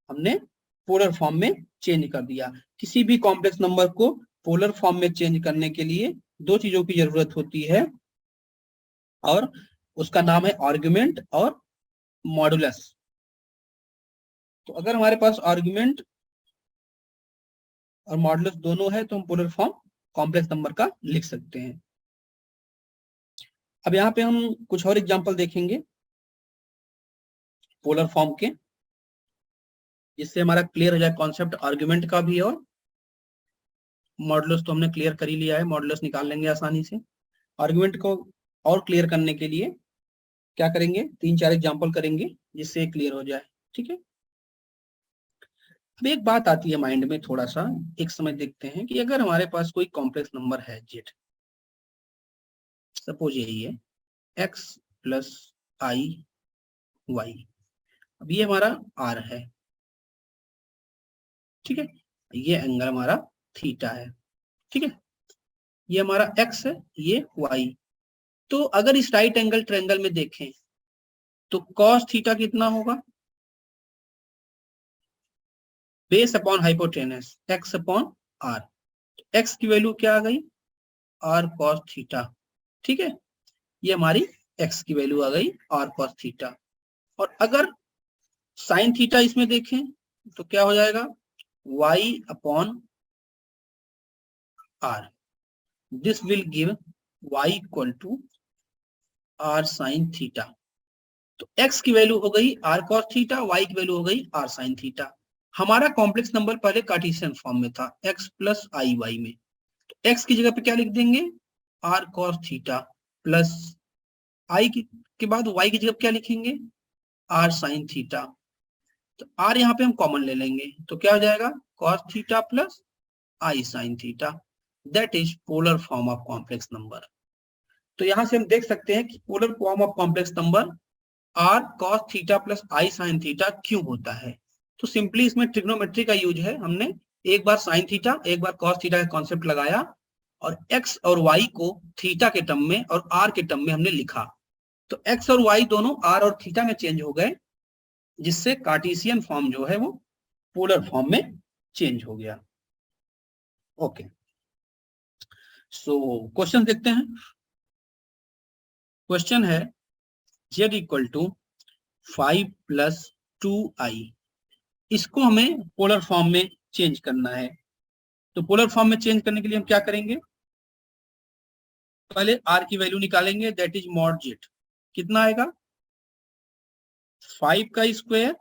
हमने पोलर फॉर्म में चेंज कर दिया। किसी भी कॉम्प्लेक्स नंबर को पोलर फॉर्म में चेंज करने के लिए दो चीजों की जरूरत होती है, और उसका नाम है आर्गुमेंट और मॉडुलस। तो अगर हमारे पास आर्गुमेंट और मॉडुलस दोनों है तो हम पोलर फॉर्म कॉम्प्लेक्स नंबर का लिख सकते हैं। अब यहाँ पे हम कुछ और एग्जांपल देखेंगे पोलर फॉर्म के, जिससे हमारा क्लियर हो जाए कॉन्सेप्ट आर्गुमेंट का भी, और मॉडुलस तो हमने क्लियर कर ही लिया है, मॉडुलस निकाल लेंगे आसानी से। आर्गुमेंट को और क्लियर करने के लिए क्या करेंगे, 3-4 एग्जांपल करेंगे जिससे क्लियर हो जाए। ठीक है, अब एक बात आती है माइंड में, थोड़ा सा एक समझ देखते हैं कि अगर हमारे पास कोई कॉम्प्लेक्स नंबर है जेड, सपोज यही है एक्स प्लस आई वाई, अब ये हमारा आर है, ठीक है, ये एंगल हमारा थीटा है, ठीक है, ये हमारा एक्स है, ये वाई। तो अगर इस राइट एंगल ट्रायंगल में देखें तो कॉस थीटा कितना होगा, base upon hypotenuse x upon r, x की वैल्यू क्या आ गई, आर कॉस थीटा, ठीक है, ये हमारी एक्स की वैल्यू आ गई आर कॉस थीटा। और अगर साइन थीटा इसमें देखें तो क्या हो जाएगा, y upon r, this will give y equal to r sine theta. तो x की वैल्यू हो गई आर कॉस थीटा, y की वैल्यू हो गई आर साइन थीटा। हमारा कॉम्प्लेक्स नंबर पहले कार्टेशियन फॉर्म में था x प्लस आई वाई में, तो x की जगह पे क्या लिख देंगे, आर कॉस थीटा, प्लस आई के बाद y की जगह क्या लिखेंगे, आर साइन थीटा। तो r यहाँ पे हम कॉमन ले लेंगे तो क्या हो जाएगा, cos theta plus i sine theta, that is polar form of complex number. तो यहां से हम देख सकते हैं कि polar form of complex number r cos theta plus i sine theta क्यों होता है। तो सिंपली इसमें ट्रिग्नोमेट्री का यूज है, हमने एक बार साइन थीटा एक बार कॉस थीटा का कॉन्सेप्ट लगाया और एक्स और वाई को थीटा के टर्म में और आर के टर्म में हमने लिखा। तो एक्स और वाई दोनों आर और थीटा में चेंज हो गए, जिससे कार्टेशियन फॉर्म जो है वो पोलर फॉर्म में चेंज हो गया। ओके, सो क्वेश्चन देखते हैं। क्वेश्चन है z equal to 5 plus 2i, इसको हमें पोलर फॉर्म में चेंज करना है। तो पोलर फॉर्म में चेंज करने के लिए हम क्या करेंगे, पहले r की वैल्यू निकालेंगे, दैट इज मॉड z, कितना आएगा 5 का स्क्वायर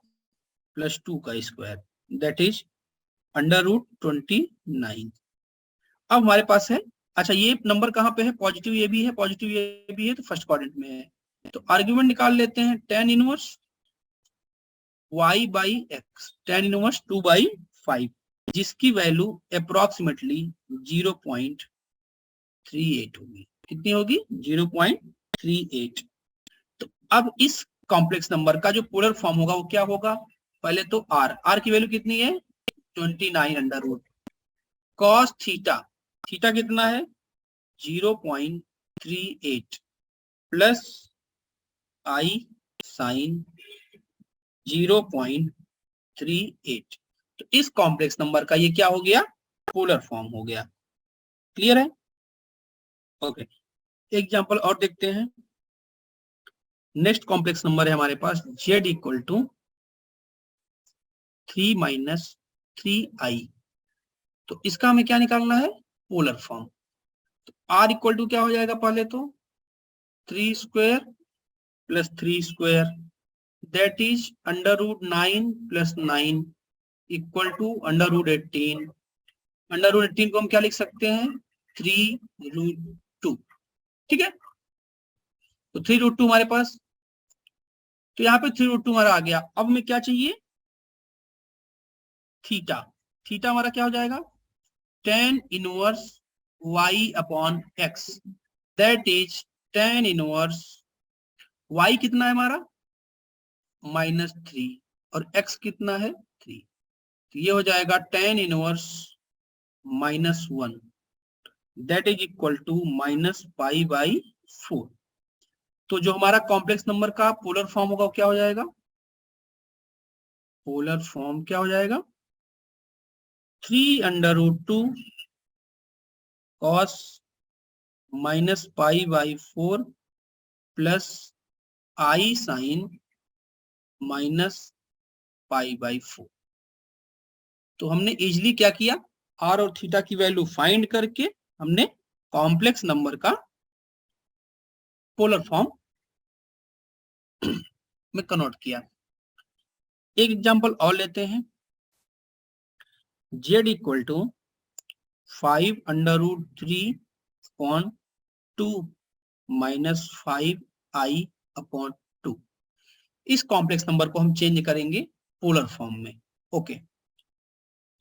प्लस 2 का square, that is under root 29। अब हमारे पास है, अच्छा ये नंबर कहाँ पे है, पॉजिटिव ये भी है पॉजिटिव ये भी है, तो फर्स्ट क्वाड्रेंट में है। तो आर्ग्यूमेंट निकाल लेते हैं, tan inverse y by x, tan inverse 2/5, जिसकी वैल्यू अप्रोक्सीमेटली 0.38 होगी। कितनी होगी, 0.38। तो अब इस कॉम्प्लेक्स नंबर का जो पोलर फॉर्म होगा वो क्या होगा, पहले तो r की वैल्यू कितनी है 29 under root cos theta, theta कितना है 0.38 प्लस आई साइन 0.38। तो इस कॉम्प्लेक्स नंबर का ये क्या हो गया, पोलर फॉर्म हो गया। क्लियर है, ओके। एग्जांपल और देखते हैं। नेक्स्ट कॉम्प्लेक्स नंबर है हमारे पास z equal to 3 minus 3i, तो इसका हमें क्या निकालना है, पोलर फॉर्म। तो r इक्वल टू क्या हो जाएगा, पहले तो 3 square plus 3 square, that is under root 9 plus 9 equal to under root 18। Under root 18 को हम क्या लिख सकते हैं, 3√2, ठीक है। तो 3√2 हमारे पास, तो यहाँ पे 3√2 हमारा आ गया। अब हमें क्या चाहिए, थीटा, थीटा हमारा क्या हो जाएगा, tan inverse y upon x, that is tan inverse y कितना है हमारा -3 और x कितना है 3, तो ये हो जाएगा tan inverse -1, that is equal to -π/4। तो जो हमारा कॉम्प्लेक्स नंबर का पोलर फॉर्म होगा वो क्या हो जाएगा, पोलर फॉर्म क्या हो जाएगा 3√2 cos -π/4 प्लस i साइन -π/4। तो हमने इजिली क्या किया, r और थीटा की वैल्यू फाइंड करके हमने कॉम्प्लेक्स नंबर का पोलर फॉर्म में कन्वर्ट किया। एक एग्जांपल और लेते हैं, z equal to 5√3/2 minus 5i/2। इस कॉम्प्लेक्स नंबर को हम चेंज करेंगे पोलर फॉर्म में। ओके,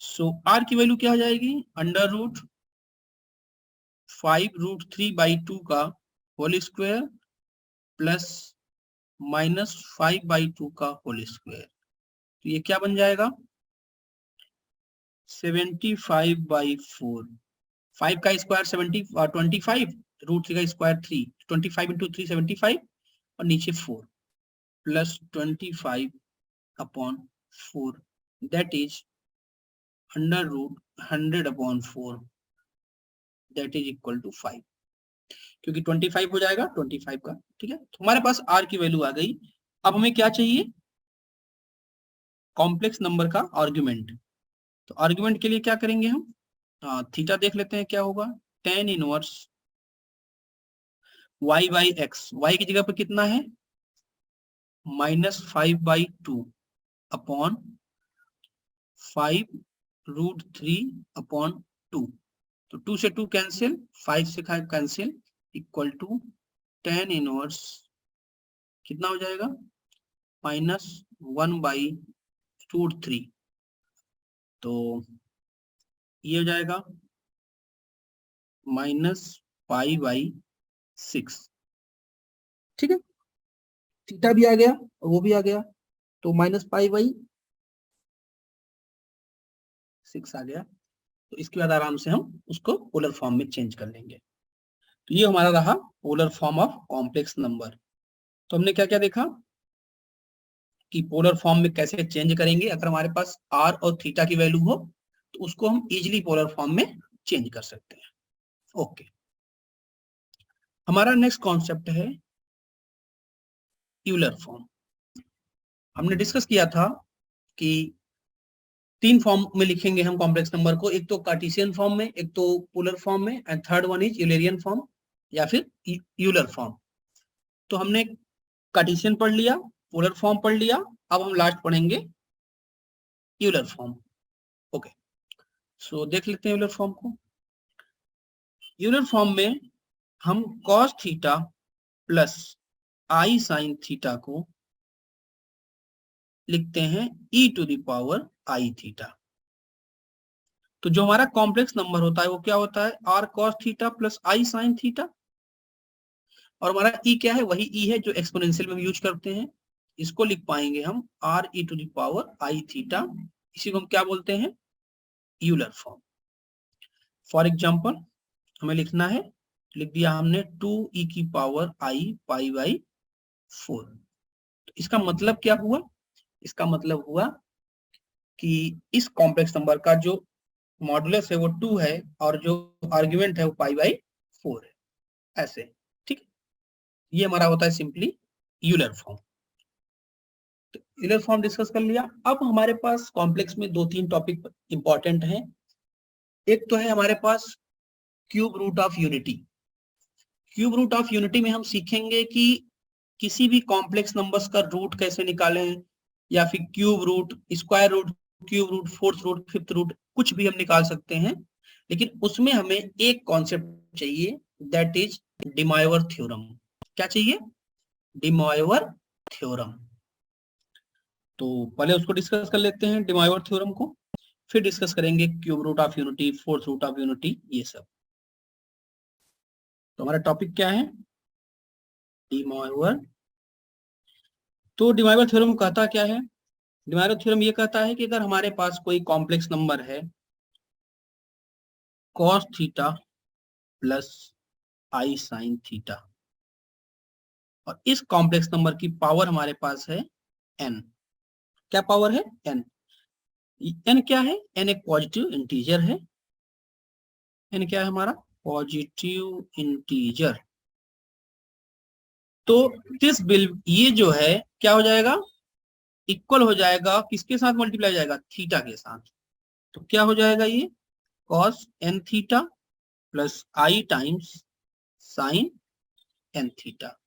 सो आर की वैल्यू क्या हो जाएगी, अंडर रूट 5√3/2 का होल स्क्वायर प्लस -5/2 का होल स्क्वायर। तो ये क्या बन जाएगा, 75/4। 5 का स्क्वायर 25, √3 का स्क्वायर 3, 25 इंटू 3 75 और नीचे 4 plus 25/4 that is under root 100/4 that is equal to 5, क्योंकि 25 हो जाएगा 25 का। ठीक है, तो हमारे पास आर की वैल्यू आ गई। अब हमें क्या चाहिए, कॉम्प्लेक्स नंबर का आर्ग्यूमेंट। तो आर्ग्यूमेंट के लिए क्या करेंगे हम, थीटा देख लेते हैं क्या होगा, tan इनवर्स y/x, y की जगह पर कितना है -5/2 अपॉन 5√3/2। तो 2 से 2 कैंसिल, 5 से 5 cancel, equal to tan inverse कितना हो जाएगा, -1/√3। तो ये हो जाएगा -π/6। ठीक है, थीटा भी आ गया और वो भी आ गया, तो -π/6 आ गया। तो इसके बाद आराम से हम उसको पोलर फॉर्म में चेंज कर लेंगे। तो ये हमारा रहा polar form of complex number. तो हमने क्या क्या देखा कि पोलर फॉर्म में कैसे चेंज करेंगे, अगर हमारे पास आर और थीटा की वैल्यू हो तो उसको हम इजिली पोलर फॉर्म में चेंज कर सकते हैं। ओके, हमारा नेक्स्ट कॉन्सेप्ट है यूलर फॉर्म। हमने डिस्कस किया था कि 3 फॉर्म में लिखेंगे हम कॉम्प्लेक्स नंबर को, एक तो कार्टेशियन फॉर्म में, एक तो पोलर फॉर्म में, and third one is Eulerian form या फिर यूलर फॉर्म। तो हमने कार्टेशियन पढ़ लिया, पोलर फॉर्म पढ़ लिया, अब हम लास्ट पढ़ेंगे यूलर फॉर्म। ओके, सो देख लेते हैं यूलर फॉर्म को। यूलर फॉर्म में हम cos theta plus i sine theta को लिखते हैं e⁻⁴ आई थीटा। तो जो हमारा कॉम्प्लेक्स नंबर होता है वो क्या होता है, r cos theta plus i sine theta, और हमारा e क्या है, वही e है जो एक्सपोनेंशियल में हम यूज करते हैं। इसको लिख पाएंगे हम r e⁻आई थीटा, इसी को हम क्या बोलते हैं, यूलर फॉर्म। फॉर एग्जाम्पल हमें लिखना है, लिख दिया हमने 2e⁻I π/4। तो इसका मतलब क्या हुआ, इसका मतलब हुआ कि इस कॉम्प्लेक्स नंबर का जो मॉडुलस है वो 2 है और जो आर्ग्यूमेंट है वो π/4 है, ऐसे। ठीक, ये हमारा होता है सिंपली यूलर फॉर्म। तो यूलर फॉर्म डिस्कस कर लिया। अब हमारे पास कॉम्प्लेक्स में 2-3 टॉपिक इंपॉर्टेंट हैं। एक तो है हमारे पास cube root of unity. Cube root of unity में हम सीखेंगे कि किसी भी कॉम्प्लेक्स नंबर्स का रूट कैसे निकालें, या फिर cube root, square root, cube root, fourth root, fifth root, कुछ भी हम निकाल सकते हैं। लेकिन उसमें हमें एक कॉन्सेप्ट चाहिए, दैट इज डे मॉयवर थ्योरम। क्या चाहिए, डे मॉयवर थ्योरम। तो पहले उसको डिस्कस कर लेते हैं, डे मॉयवर थ्योरम को, फिर डिस्कस करेंगे cube root of unity, fourth root of unity, ये सब। तो हमारा टॉपिक क्या है, डे मॉयवर। तो डे मॉयवर थ्योरम कहता क्या है, डे मॉयवर थ्योरम ये कहता है कि अगर हमारे पास कोई कॉम्प्लेक्स नंबर है cos theta plus i sine theta, और इस कॉम्प्लेक्स नंबर की पावर हमारे पास है n। क्या पावर है, n। n क्या है, n एक पॉजिटिव इंटीजर है। n क्या है हमारा, पॉजिटिव इंटीजर। तो दिस विल, ये जो है क्या हो जाएगा, इक्वल हो जाएगा, किसके साथ मल्टीप्लाई हो जाएगा, थीटा के साथ। तो क्या हो जाएगा ये, cos n थीटा प्लस आई टाइम्स साइन n थीटा।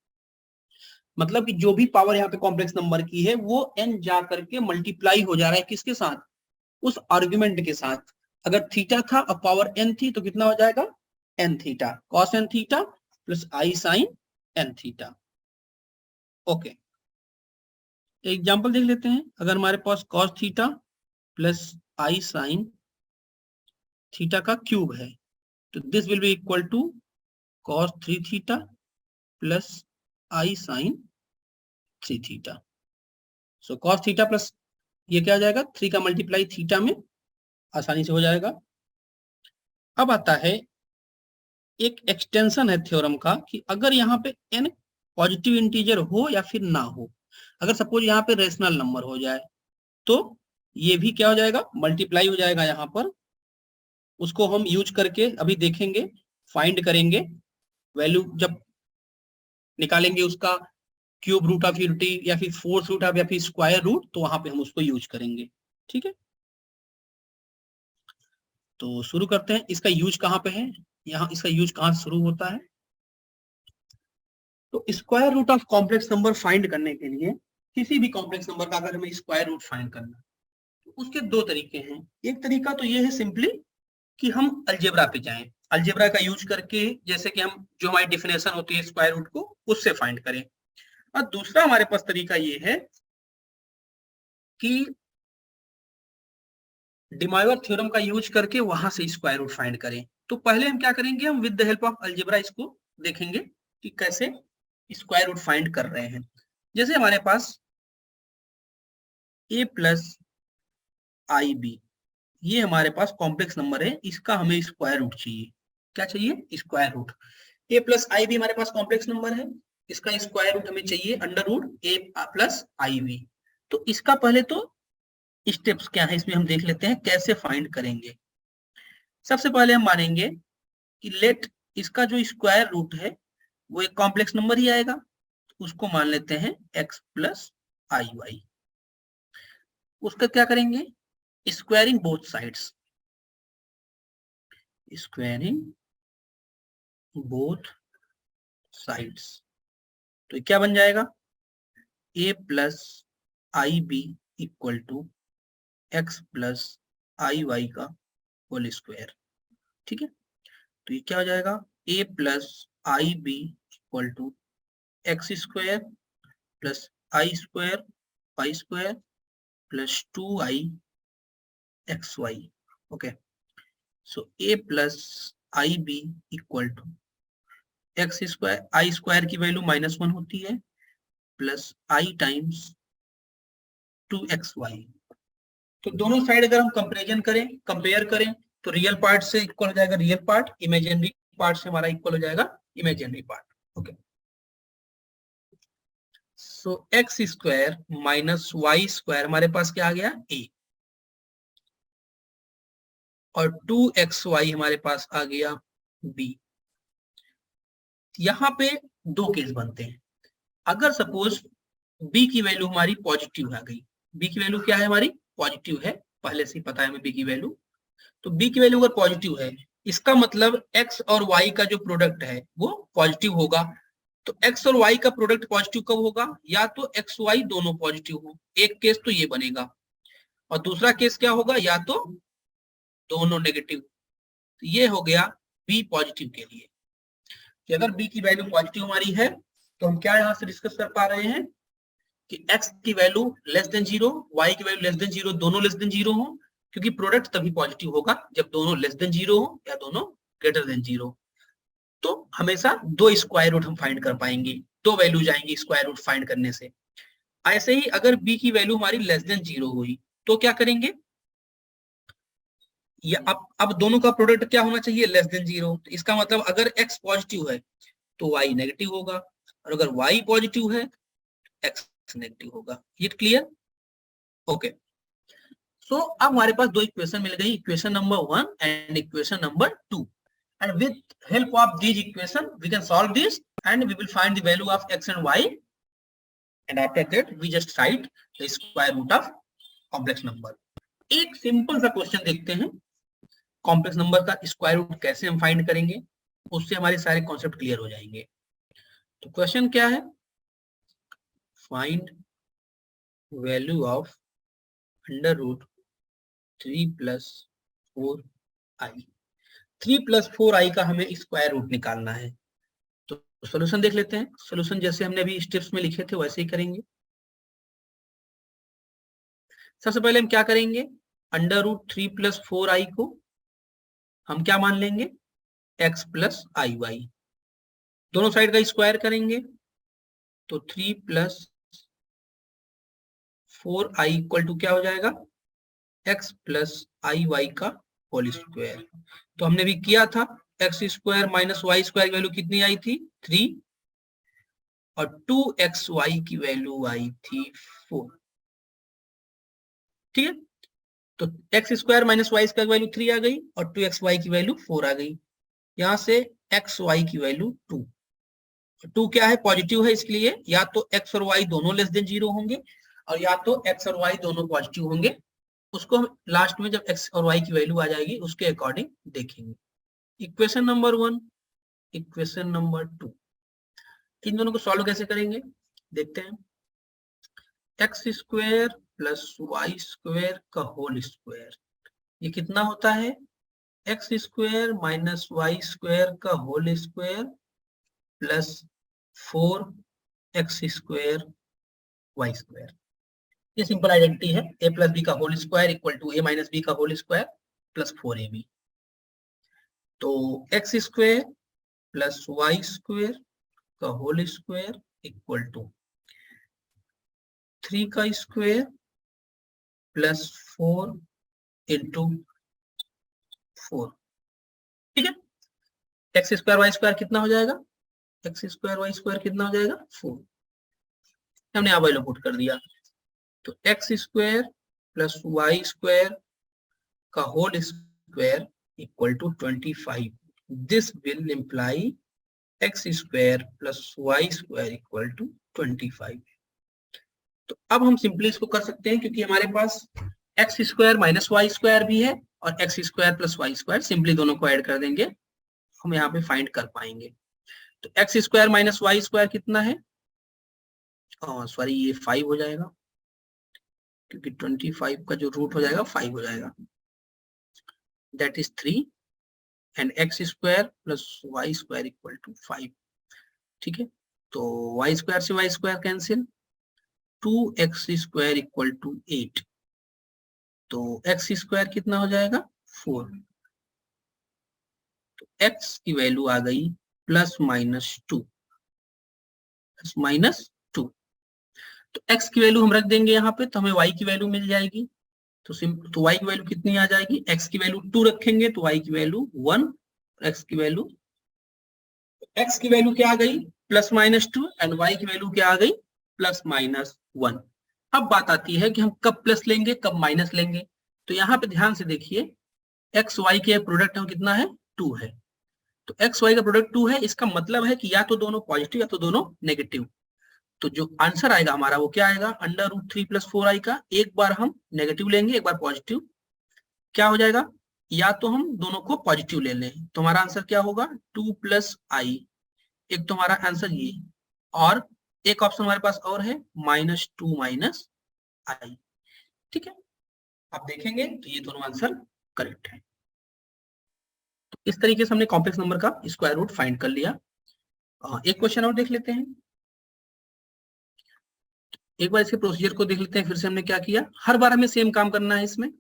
मतलब कि जो भी पावर यहाँ पे कॉम्प्लेक्स नंबर की है वो n जा करके मल्टीप्लाई हो जा रहा है किसके साथ, उस आर्ग्यूमेंट के साथ। अगर थीटा था और पावर n थी तो कितना हो जाएगा, n theta, cos n theta plus i sine n theta. Okay, example देख लेते हैं। अगर हमारे पास cos theta plus i sine theta का क्यूब है, तो this will be equal to cos 3 theta plus i sine 3 theta. So cos theta plus ये क्या आ जाएगा, 3 का मल्टीप्लाई थीटा में आसानी से हो जाएगा। अब आता है एक एक्सटेंशन है थ्योरम का कि अगर यहाँ पे n पॉजिटिव इंटीजर हो या फिर ना हो, अगर सपोज यहाँ पे रेशनल नंबर हो जाए तो ये भी क्या हो जाएगा, मल्टीप्लाई हो जाएगा यहाँ पर। उसको हम यूज करके अभी देखेंगे, फाइंड करेंगे वैल्यू जब निकालेंगे उसका क्यूब रूट ऑफ यूनिटी या फिर फोर्थ रूट ऑफ या फिर स्क्वायर रूट, तो वहां पे हम उसको यूज करेंगे। ठीक है, तो शुरू करते हैं। इसका यूज कहाँ पे है, यहाँ इसका यूज कहाँ से शुरू होता है। तो square root of complex number find करने के लिए, किसी भी कॉम्प्लेक्स नंबर का अगर हमें स्क्वायर रूट फाइंड करना, तो उसके दो तरीके हैं। एक तरीका तो ये है सिंपली कि हम अलजेब्रा पे जाएं, अलजेब्रा का यूज करके, जैसे कि हम जो हमारी डिफिनेशन होती है स्क्वायर रूट को उससे फाइंड करें। और दूसरा हमारे पास तरीका ये है कि डिमाइवर थ्योरम का यूज करके वहां से स्क्वायर रूट फाइंड करें। तो पहले हम क्या करेंगे, हम with the help of algebra इसको देखेंगे कि कैसे स्क्वायर रूट फाइंड कर रहे हैं। जैसे हमारे पास a प्लस आई बी, ये हमारे पास कॉम्प्लेक्स नंबर है, इसका हमें स्क्वायर रूट चाहिए। क्या चाहिए, square root. a plus i b हमारे पास कॉम्प्लेक्स नंबर है, इसका स्क्वायर रूट हमें चाहिए under root a plus i b. तो इसका पहले तो स्टेप्स क्या है इसमें हम देख लेते हैं कैसे फाइंड करेंगे। सबसे पहले हम मानेंगे कि लेट इसका जो स्क्वायर रूट है वो एक कॉम्प्लेक्स नंबर ही आएगा, उसको मान लेते हैं x प्लस आई वाई। उसका क्या करेंगे, squaring both sides, squaring both sides. तो क्या बन जाएगा, a plus i b equal to x plus i y का होल स्क्वायर। ठीक है, तो ये क्या हो जाएगा, a plus i b equal to x square plus i square y square plus 2i x y. Okay, so a plus i b equal to x square, i square की value -1 होती है, प्लस आई times 2xy। तो दोनों side अगर हम comparison करें, compare करें, तो रियल पार्ट से इक्वल हो जाएगा रियल पार्ट, इमेजिनरी पार्ट से हमारा इक्वल हो जाएगा imaginary part. Okay, so x square minus y square हमारे पास क्या आ गया, a, और 2xy हमारे पास आ गया b। यहाँ पे दो केस बनते हैं। अगर सपोज b की वैल्यू हमारी पॉजिटिव आ गई, b की वैल्यू क्या है हमारी, पॉजिटिव है, पहले से ही पता है हमें b की वैल्यू। तो b की वैल्यू अगर पॉजिटिव है, इसका मतलब x और y का जो प्रोडक्ट है वो पॉजिटिव होगा। तो x और y का प्रोडक्ट पॉजिटिव कब होगा, या तो x y दोनों पॉजिटिव हो, एक केस तो ये बनेगा, और दूसरा केस क्या होगा, या तो दोनों नेगेटिव। तो ये हो गया b पॉजिटिव के लिए कि अगर b की वैल्यू पॉजिटिव हमारी है, तो हम क्या यहां से डिस्कस कर पा रहे हैं कि x की वैल्यू लेस देन 0, y की वैल्यू लेस देन 0, दोनों लेस देन 0 हो, क्योंकि प्रोडक्ट तभी पॉजिटिव होगा जब दोनों लेस देन 0 हो या दोनों ग्रेटर देन 0। तो हमेशा दो स्क्वायर रूट हम फाइंड कर पाएंगे, दो वैल्यू जाएंगी स्क्वायर रूट फाइंड करने से। ऐसे ही अगर b की वैल्यू हमारी लेस देन 0 हुई तो क्या करेंगे, या अब दोनों का प्रोडक्ट क्या होना चाहिए, लेस देन 0। तो इसका मतलब अगर x पॉजिटिव है तो y नेगेटिव होगा, और अगर y पॉजिटिव है x नेगेटिव होगा। ये क्लियर, ओके। सो अब हमारे पास दो इक्वेशन मिल गई, equation number 1 and equation number 2, and with help of these equation we can solve this and we will find the value of x and y, and after that we just write the square root of complex number। एक simple सा question देखते हैं, complex number का square root कैसे हम find करेंगे, उससे हमारे सारे कॉन्सेप्ट क्लियर हो जाएंगे। तो क्वेश्चन क्या है, find value of under root 3 plus 4i। 3 plus 4i का हमें स्क्वायर रूट निकालना है। तो सॉल्यूशन देख लेते हैं, सॉल्यूशन जैसे हमने अभी स्टेप्स में लिखे थे वैसे ही करेंगे। सबसे पहले हम क्या करेंगे, अंडर रूट 3 प्लस 4i को हम क्या मान लेंगे, x प्लस आई वाई। दोनों साइड का स्क्वायर करेंगे तो 3 प्लस 4i इक्वल टू क्या हो जाएगा, x प्लस आई वाई का होल स्क्वायर। तो हमने भी किया था, x square minus y square की वैल्यू कितनी आई थी, 3, और 2xy की वैल्यू आई थी 4। ठीक है, तो x square minus y square की वैल्यू 3 आ गई और 2xy की वैल्यू 4 आ गई। यहां से xy की वैल्यू 2, 2 क्या है, पॉजिटिव है, इसलिए या तो x और y दोनों लेस देन 0 होंगे और या तो x और y दोनों पॉजिटिव होंगे। उसको हम लास्ट में जब x और y की वैल्यू आ जाएगी उसके अकॉर्डिंग देखेंगे। इक्वेशन नंबर 1, इक्वेशन नंबर 2, इन दोनों को सॉल्व कैसे करेंगे देखते हैं। X square plus y square का होल स्क्वायर, ये कितना होता है, x square minus y square का whole square plus 4x square y square. ये सिंपल आइडेंटिटी है, a प्लस बी का whole square equal to a minus b का होल स्क्वायर प्लस 4ab। तो x square plus y square का whole square equal to 3 का square plus 4 into 4। ठीक है, x square y square कितना हो जाएगा, एक्स स्क्वायर वाई स्क्वायर कितना हो जाएगा 4। हमने यहाँ वैल्यू पुट कर दिया, तो x square plus y square का whole square equal to 25। This will imply x square plus y square equal to 25। तो अब हम सिंपली इसको कर सकते हैं क्योंकि हमारे पास x square minus y square भी है और x square plus y square, simply दोनों को ऐड कर देंगे, हम यहाँ पे फाइंड कर पाएंगे। तो x square minus y square कितना है, सॉरी ये 5 हो जाएगा क्योंकि 25 का जो रूट हो जाएगा 5 हो जाएगा, that is 3 and x square plus y square equal to 5। ठीक है, तो वाई स्क्वायर से y square cancel, 2x square equal to 8। तो x स्क्वायर कितना हो जाएगा 4। तो x की वैल्यू आ गई प्लस माइनस 2, प्लस माइनस 2। तो x की वैल्यू हम रख देंगे यहाँ पे तो हमें y की वैल्यू मिल जाएगी। तो y की वैल्यू कितनी आ जाएगी, x की वैल्यू 2 रखेंगे तो y की वैल्यू 1, x की वैल्यू क्या आ गई प्लस माइनस 2 एंड y की वैल्यू क्या आ गई प्लस माइनस 1। अब बात आती है कि हम कब प्लस लेंगे कब माइनस लेंगे। तो यहाँ पे ध्यान से देखिए, एक्स वाई के प्रोडक्ट में कितना है 2 है, तो एक्स वाई का प्रोडक्ट 2 है, इसका मतलब है कि या तो दोनों पॉजिटिव या तो दोनों नेगेटिव। तो जो आंसर आएगा हमारा वो क्या आएगा, अंडर रूट 3 प्लस 4i का एक बार हम नेगेटिव लेंगे एक बार पॉजिटिव, क्या हो जाएगा, या तो हम दोनों को पॉजिटिव ले लें तो हमारा आंसर क्या होगा 2 प्लस आई। एक तो हमारा आंसर ये, और एक ऑप्शन हमारे पास और है -2 माइनस आई। ठीक है, आप देखेंगे तो ये दोनों आंसर करेक्ट है। तो इस तरीके से हमने कॉम्प्लेक्स नंबर का स्क्वायर रूट फाइंड कर लिया। एक क्वेश्चन और देख लेते हैं, एक बार इसके प्रोसीजर को देख लेते हैं फिर से हमने क्या किया। हर बार हमें सेम काम करना है इसमें।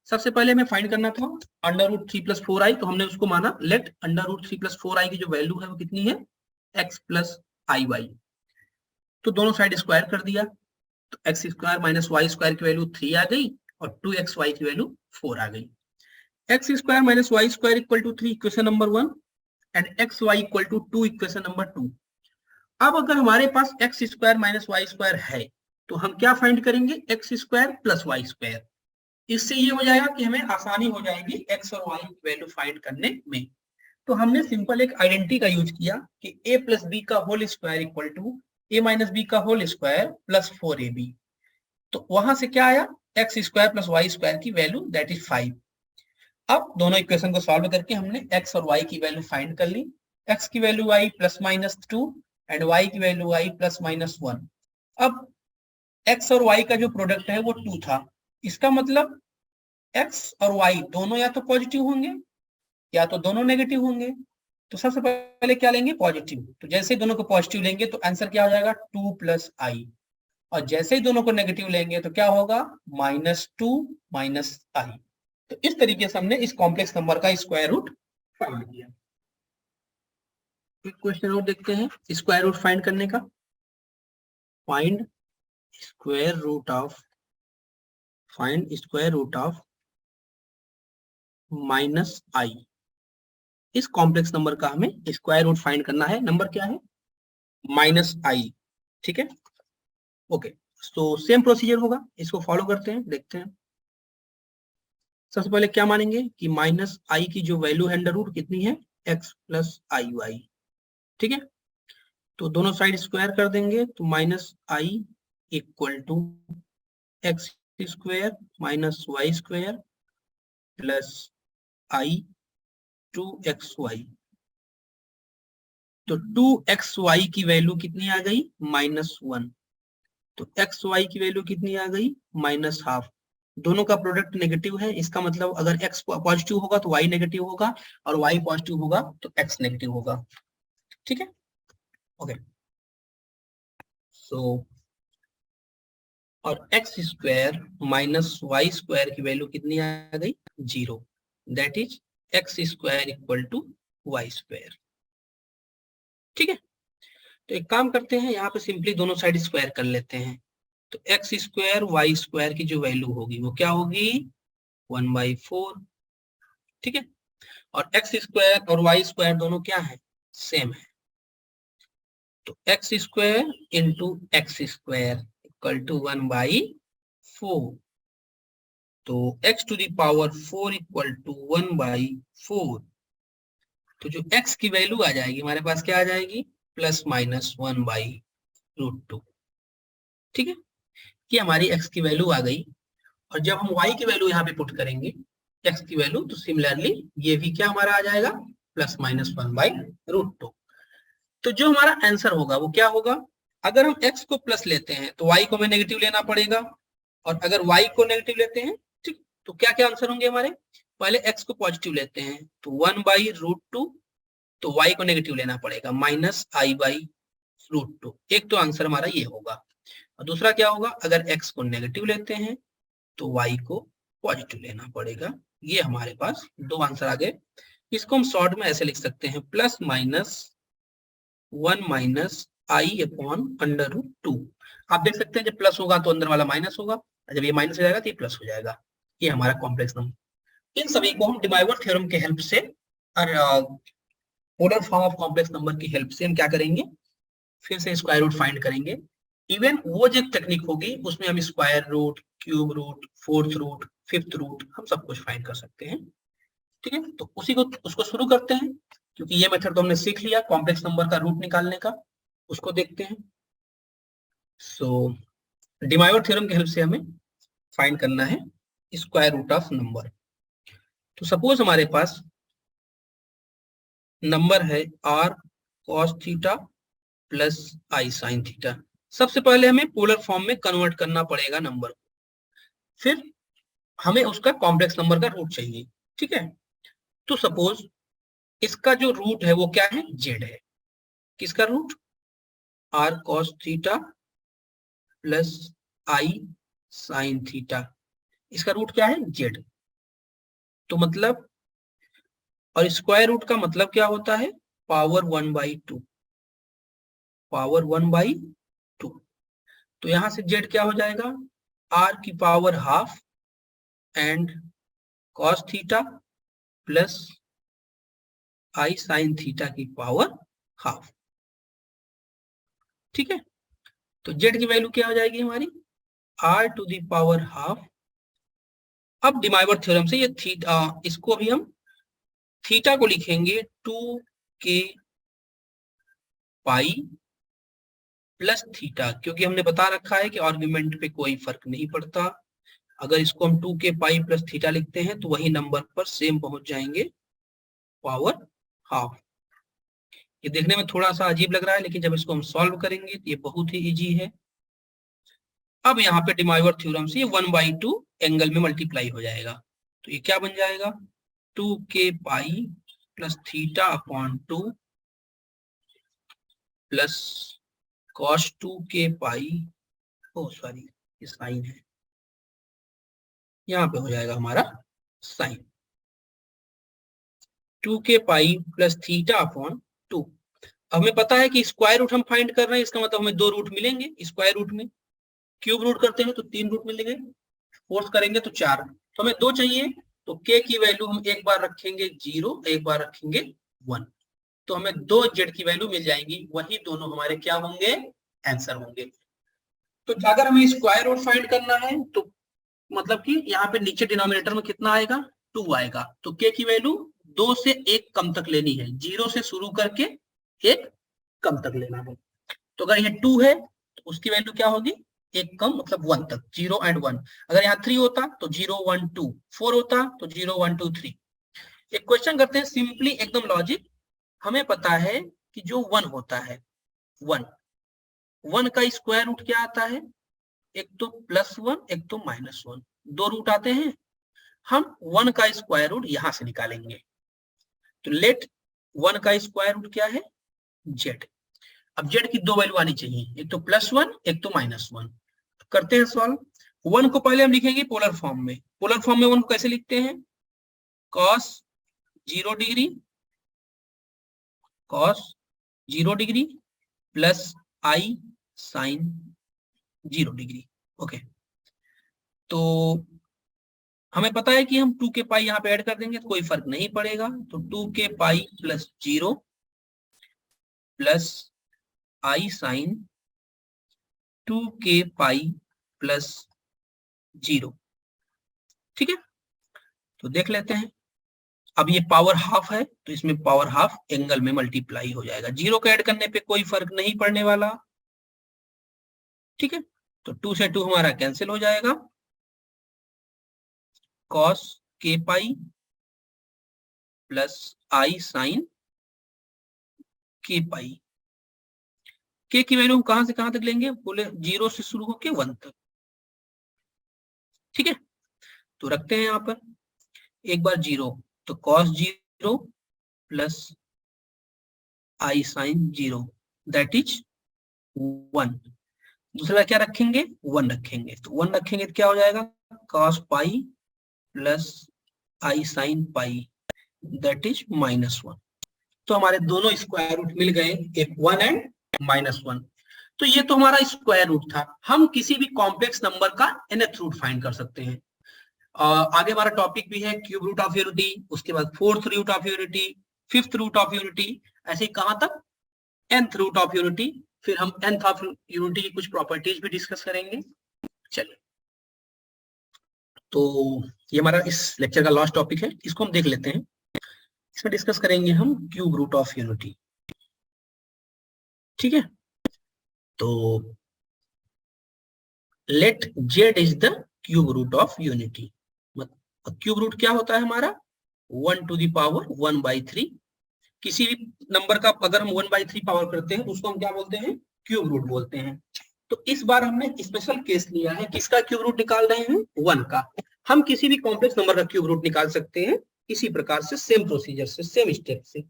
सबसे पहले हमें फाइंड करना था अंडर रूट 3 प्लस 4i, तो हमने उसको माना late under root 3 plus 4i की जो वैल्यू है वो कितनी है x प्लस आई वाई। तो दोनों साइड स्क्वायर कर दिया, तो x square minus y square की वैल्यू 3 आ गई और 2xy की वैल्यू 4 आ गई। X square minus y square equal to 3 equation number 1 and x y equal to 2 equation number 2। अब अगर हमारे पास x square minus y square है तो हम क्या फाइंड करेंगे, x square plus y square. इससे ये हो जाएगा कि हमें आसानी हो जाएगी एक्स और वाई की वैल्यू फाइंड करने में। तो हमने सिंपल एक आइडेंटिटी का यूज किया कि a प्लस बी का whole square equal to a minus b का होल स्क्वायर प्लस 4ab। तो वहां से क्या आया, x square plus y square की वैल्यू दैट इज 5। अब दोनों इक्वेशन को सॉल्व करके हमने x और y की वैल्यू फाइंड कर ली। x की value I plus minus 2 and y की वैल्यू आई प्लस माइनस 1। अब x और y का जो प्रोडक्ट है वो 2 था, इसका मतलब x और y दोनों या तो पॉजिटिव होंगे या तो दोनों नेगेटिव होंगे। तो सबसे पहले क्या लेंगे, पॉजिटिव। तो जैसे ही दोनों को पॉजिटिव लेंगे तो आंसर क्या हो जाएगा 2 प्लस आई, और जैसे ही दोनों को नेगेटिव लेंगे तो क्या होगा -2 माइनस आई। तो इस तरीके से हमने इस कॉम्प्लेक्स नंबर का स्क्वायर रूट फाइंड किया। एक क्वेश्चन और देखते हैं स्क्वायर रूट फाइंड करने का। Find square root of minus i. इस कॉम्प्लेक्स नंबर का हमें स्क्वायर रूट फाइंड करना है। नंबर क्या है? माइनस आई। ठीक है, ओके। तो सेम प्रोसीजर होगा, इसको फॉलो करते हैं, देखते हैं। सबसे पहले क्या मानेंगे कि माइनस आई की जो वैल्यू है अंडर रूट कितनी है? X plus i y. ठीक है, तो दोनों साइड स्क्वायर कर देंगे तो minus i equal to x square minus y square plus i 2xy। तो 2xy की वैल्यू कितनी आ गई? -1। तो xy की वैल्यू कितनी आ गई? -हाफ। दोनों का प्रोडक्ट नेगेटिव है, इसका मतलब अगर x पॉजिटिव होगा तो y नेगेटिव होगा और y पॉजिटिव होगा तो x नेगेटिव होगा। ठीक है, ओके। सो और x square minus y square की वैल्यू कितनी आ गई? 0। That is x square equal to y square. ठीक है, तो एक काम करते हैं, यहाँ पे सिंपली दोनों साइड स्क्वायर कर लेते हैं। तो एक्स स्क्वायर वाई स्क्वायर की जो वैल्यू होगी वो क्या होगी? 1/4। ठीक है, और एक्स स्क्वायर और वाई स्क्वायर दोनों क्या है? सेम है। तो x square into x square equal to 1/4। तो x to the power 4 equal to 1/4। तो जो x की वैल्यू आ जाएगी हमारे पास क्या आ जाएगी? ±1/√2। ठीक है, ये हमारी x की वैल्यू आ गई। और जब हम y की वैल्यू यहाँ पे पुट करेंगे x की वैल्यू, तो सिमिलरली ये भी क्या हमारा आ जाएगा? ±1/√2। तो जो हमारा आंसर होगा वो क्या होगा? अगर हम x को प्लस लेते हैं तो y को हमें नेगेटिव लेना पड़ेगा, और अगर y को नेगेटिव लेते हैं, ठीक, तो क्या क्या आंसर होंगे हमारे? पहले x को पॉजिटिव लेते हैं तो 1/√2, तो y को नेगेटिव लेना पड़ेगा -i/√2। एक तो आंसर हमारा ये होगा। और दूसरा क्या होगा? अगर x को नेगेटिव लेते हैं तो y को पॉजिटिव लेना पड़ेगा। ये हमारे पास दो आंसर आ गए। इसको हम शॉर्ट में ऐसे लिख सकते हैं, +(1 -i/√2)। आप देख सकते हैं जब प्लस होगा तो अंदर वाला माइनस होगा, जब ये माइनस हो जाएगा तो ये प्लस हो जाएगा। ये हमारा कॉम्प्लेक्स नंबर। इन सभी को हम डिमाइवर थ्योरम के हेल्प से और polar form of complex number की हेल्प से हम क्या करेंगे? फिर से स्क्वायर रूट फाइंड करेंगे। इवन वो जो टेक्निक होगी उसमें हम square root, cube root, fourth root, fifth root, हम सब कुछ फाइंड कर सकते हैं। ठीक है, तो उसको शुरू करते हैं, क्योंकि ये मेथड तो हमने सीख लिया कॉम्प्लेक्स नंबर का रूट निकालने का। उसको देखते हैं। सो डिमाइवर थ्योरम की हेल्प से हमें फाइंड करना है स्क्वायर रूट ऑफ नंबर। तो सपोज हमारे पास नंबर है r cos theta plus i sin theta. सबसे पहले हमें पोलर फॉर्म में कन्वर्ट करना पड़ेगा नंबर को, फिर हमें उसका कॉम्प्लेक्स नंबर का रूट चाहिए। ठीक है, तो सपोज इसका जो रूट है वो क्या है? z है। किसका root? r cos theta plus i sin theta. इसका रूट क्या है? z। तो मतलब, और स्क्वायर रूट का मतलब क्या होता है? पावर 1/2। पावर 1/2। तो यहां से z क्या हो जाएगा? r की power half and cos theta plus i sin theta की पावर हाफ। ठीक है, तो z की वैल्यू क्या हो जाएगी हमारी? r to the power half. अब डिमाइवर थ्योरम से ये थीटा, इसको भी हम थीटा को लिखेंगे 2k पाई प्लस थीटा, क्योंकि हमने बता रखा है कि आर्गुमेंट पे कोई फर्क नहीं पड़ता। अगर इसको हम 2k पाई प्लस थीटा लिखते हैं तो वही नंबर पर सेम पहुंच जाएंगे, पावर हाफ। ये देखने में थोड़ा सा अजीब लग रहा है, लेकिन जब इसको हम सॉल्व करेंगे तो ये बहुत ही इजी है। अब यहाँ पे डिमाइवर थ्योरम से ये 1/2 एंगल में मल्टीप्लाई हो जाएगा, तो ये क्या बन जाएगा? 2k pi plus theta upon 2 plus cos 2k pi, oh sorry ये साइन है, यहाँ पे हो जाएगा हमारा sine 2k pi plus theta upon 2। हमें पता है कि स्क्वायर रूट हम फाइंड कर रहे हैं, इसका मतलब हमें 2 रूट मिलेंगे स्क्वायर रूट में। क्यूब रूट करते हैं तो 3 रूट मिलेंगे, फोर्स करेंगे तो 4। तो हमें 2 चाहिए, तो k की वैल्यू हम एक बार रखेंगे 0, एक बार रखेंगे 1, तो हमें 2 z की वैल्यू मिल जाएंगी, वही दोनों हमारे क्या होंगे, आंसर होंगे। तो अगर हमें स्क्वायर रूट फाइंड करना है तो मतलब कि यहाँ पे नीचे डिनोमिनेटर में कितना आएगा, 2 आएगा, तो k की वैल्यू 2 से 1 कम तक लेनी है, 0 से शुरू करके 1 कम तक लेना है। तो अगर ये 2 है तो उसकी वैल्यू क्या होगी, 1 कम मतलब 1 तक, 0 एंड 1। अगर यहाँ 3 होता तो 0 1 2, 4 होता तो 0 1 2 3। एक क्वेश्चन करते हैं सिंपली एकदम लॉजिक। हमें पता है कि जो 1 होता है, 1 का स्क्वायर रूट क्या आता है, एक तो +1 एक तो -1, 2 रूट आते हैं। हम 1 का स्क्वायर रूट यहां से निकालेंगे, तो लेट 1 का स्क्वायर रूट क्या है, z। अब z की 2 वैल्यू आनी चाहिए, एक तो +1 एक तो -1। करते हैं सॉल्व। 1 को पहले हम लिखेंगे पोलर फॉर्म में। पोलर फॉर्म में 1 को कैसे लिखते हैं, cos 0 degree, cos 0 degree plus i sin 0 degree. Okay, तो हमें पता है कि हम 2k पाई यहाँ पे ऐड कर देंगे तो कोई फर्क नहीं पड़ेगा, तो 2k pi plus 0 plus i sine 2k pi plus 0। ठीक है, तो देख लेते हैं। अब ये पावर हाफ है तो इसमें पावर हाफ एंगल में मल्टीप्लाई हो जाएगा, 0 को ऐड करने पे कोई फर्क नहीं पड़ने वाला। ठीक है, तो 2 से 2 हमारा कैंसिल हो जाएगा, cos k pi plus i sine k pi. k की वैल्यू हम कहां से कहां तक लेंगे, बोले 0 से शुरू होके 1 तक। ठीक है, तो रखते हैं यहाँ पर एक बार 0, तो cos 0 plus i sine 0 that is 1। दूसरा क्या रखेंगे, 1 रखेंगे, तो 1 रखेंगे तो क्या हो जाएगा, cos pi plus i sine pi that is -1। तो हमारे दोनों स्क्वायर रूट मिल गए, एक 1 एंड -1। तो ये तो हमारा स्क्वायर रूट था। हम किसी भी कॉम्प्लेक्स नंबर का nth रूट फाइंड कर सकते हैं। आगे हमारा टॉपिक भी है क्यूब रूट ऑफ यूनिटी, उसके बाद fourth root of unity, fifth root of unity, ऐसे ही कहां तक, nth रूट ऑफ यूनिटी। फिर हम nth ऑफ यूनिटी की कुछ प्रॉपर्टीज भी डिस्कस करेंगे। चलिए, तो ये हमारा इस लेक्चर का लास्ट टॉपिक है, इसको हम देख लेते हैं। इसमें डिस्कस करेंगे हम क्यूब रूट ऑफ यूनिटी। ठीक है, तो let z is the cube root of unity. Cube root क्या होता है हमारा, 1 टू द पावर 1/3। किसी भी नंबर का अगर हम 1/3 पावर करते हैं तो उसको हम क्या बोलते हैं, क्यूब रूट बोलते हैं। तो इस बार हमने स्पेशल केस लिया है, किसका क्यूब रूट निकाल रहे हैं, 1 का। हम किसी भी कॉम्प्लेक्स नंबर का क्यूब रूट निकाल सकते हैं इसी प्रकार से, सेम प्रोसीजर से, सेम स्टेप से।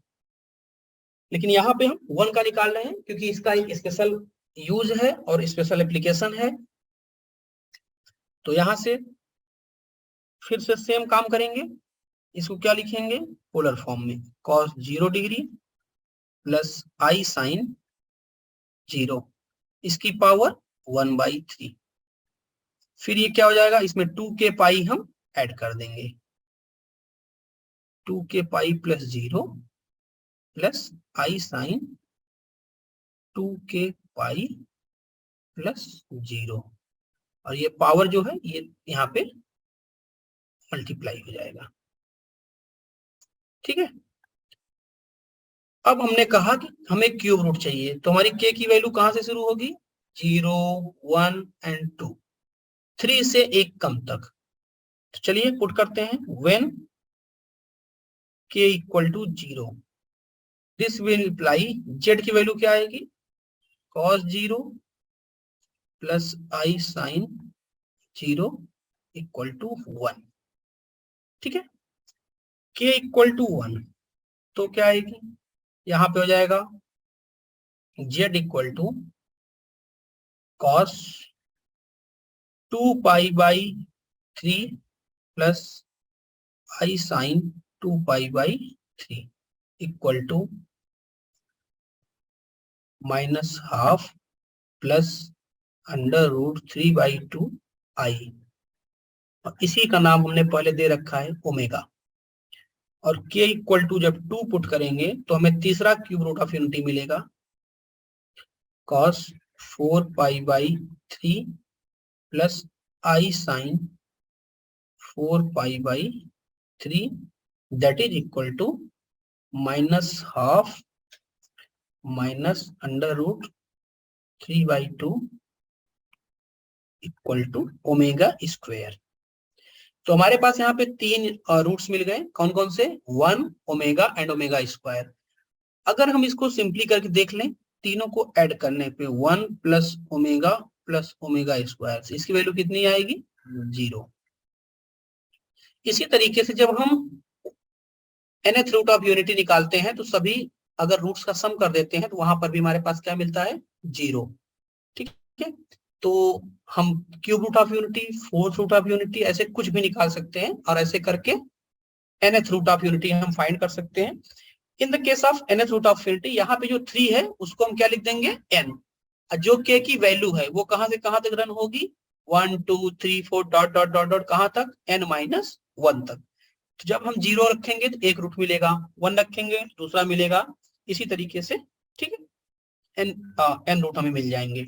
लेकिन यहाँ पे हम 1 का निकाल रहे हैं क्योंकि इसका एक स्पेशल यूज है और स्पेशल एप्लीकेशन है। तो यहां से फिर से सेम काम करेंगे, इसको क्या लिखेंगे, पोलर फॉर्म में, cos 0 degree plus i sine 0, इसकी पावर 1/3। फिर ये क्या हो जाएगा, इसमें 2k पाई हम ऐड कर देंगे, 2k pi plus 0 plus i sine 2k pi plus 0, और ये पावर जो है ये यहाँ पे मल्टीप्लाई हो जाएगा। ठीक है, अब हमने कहा कि हमें क्यूब रूट चाहिए, तो हमारी k की वैल्यू कहां से शुरू होगी, 0 1 एंड 2, 3 से 1 कम तक। तो चलिए पुट करते हैं, when k equal to 0 this will imply z की वैल्यू क्या आएगी, cos 0 plus i sine 0 equal to 1। ठीक है, k इक्वल टू 1 तो क्या आएगी, यहां पे हो जाएगा z equal to cos 2 pi by 3 plus i sine 2 pi by 3 equal to minus half plus under root 3/2 i. इसी का नाम हमने पहले दे रखा है ओमेगा। और k इक्वल टू जब 2 पुट करेंगे तो हमें तीसरा क्यूब रूट ऑफ यूनिटी मिलेगा cos 4 pi by 3 plus i sine 4 pi by 3 that is equal to minus half minus under root 3/2 equal to omega square. तो हमारे पास यहाँ पे तीन रूट्स मिल गए, कौन कौन से? 1 ओमेगा एंड ओमेगा स्क्वायर। अगर हम इसको सिंपली करके देख लें, तीनों को ऐड करने पे 1 प्लस ओमेगा स्क्वायर, इसकी वैल्यू कितनी आएगी? 0। इसी तरीके से जब हम nth रूट ऑफ यूनिटी निकालते हैं तो सभी अगर रूट्स का सम कर देते हैं तो वहां पर भी हमारे पास क्या मिलता है? 0। ठीक है, तो हम cube root of unity, fourth root of unity, ऐसे कुछ भी निकाल सकते हैं और ऐसे करके nth रूट ऑफ यूनिटी हम फाइंड कर सकते हैं। In the case of nth root of unity, यहाँ पे जो 3 है उसको हम क्या लिख देंगे? n। जो k की वैल्यू है वो कहां से कहां तक रन होगी? 1 2 3 4 डॉट डॉट डॉट डॉट कहां तक? n-1 तक। तो जब हम 0 रखेंगे तो एक रूट मिलेगा, 1 रखेंगे दूसरा मिलेगा, इसी तरीके से। ठीक है, n रूट हमें मिल जाएंगे।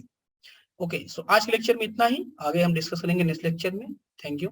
ओके, सो आज के लेक्चर में इतना ही, आगे हम डिस्कस करेंगे नेक्स्ट लेक्चर में। Thank you.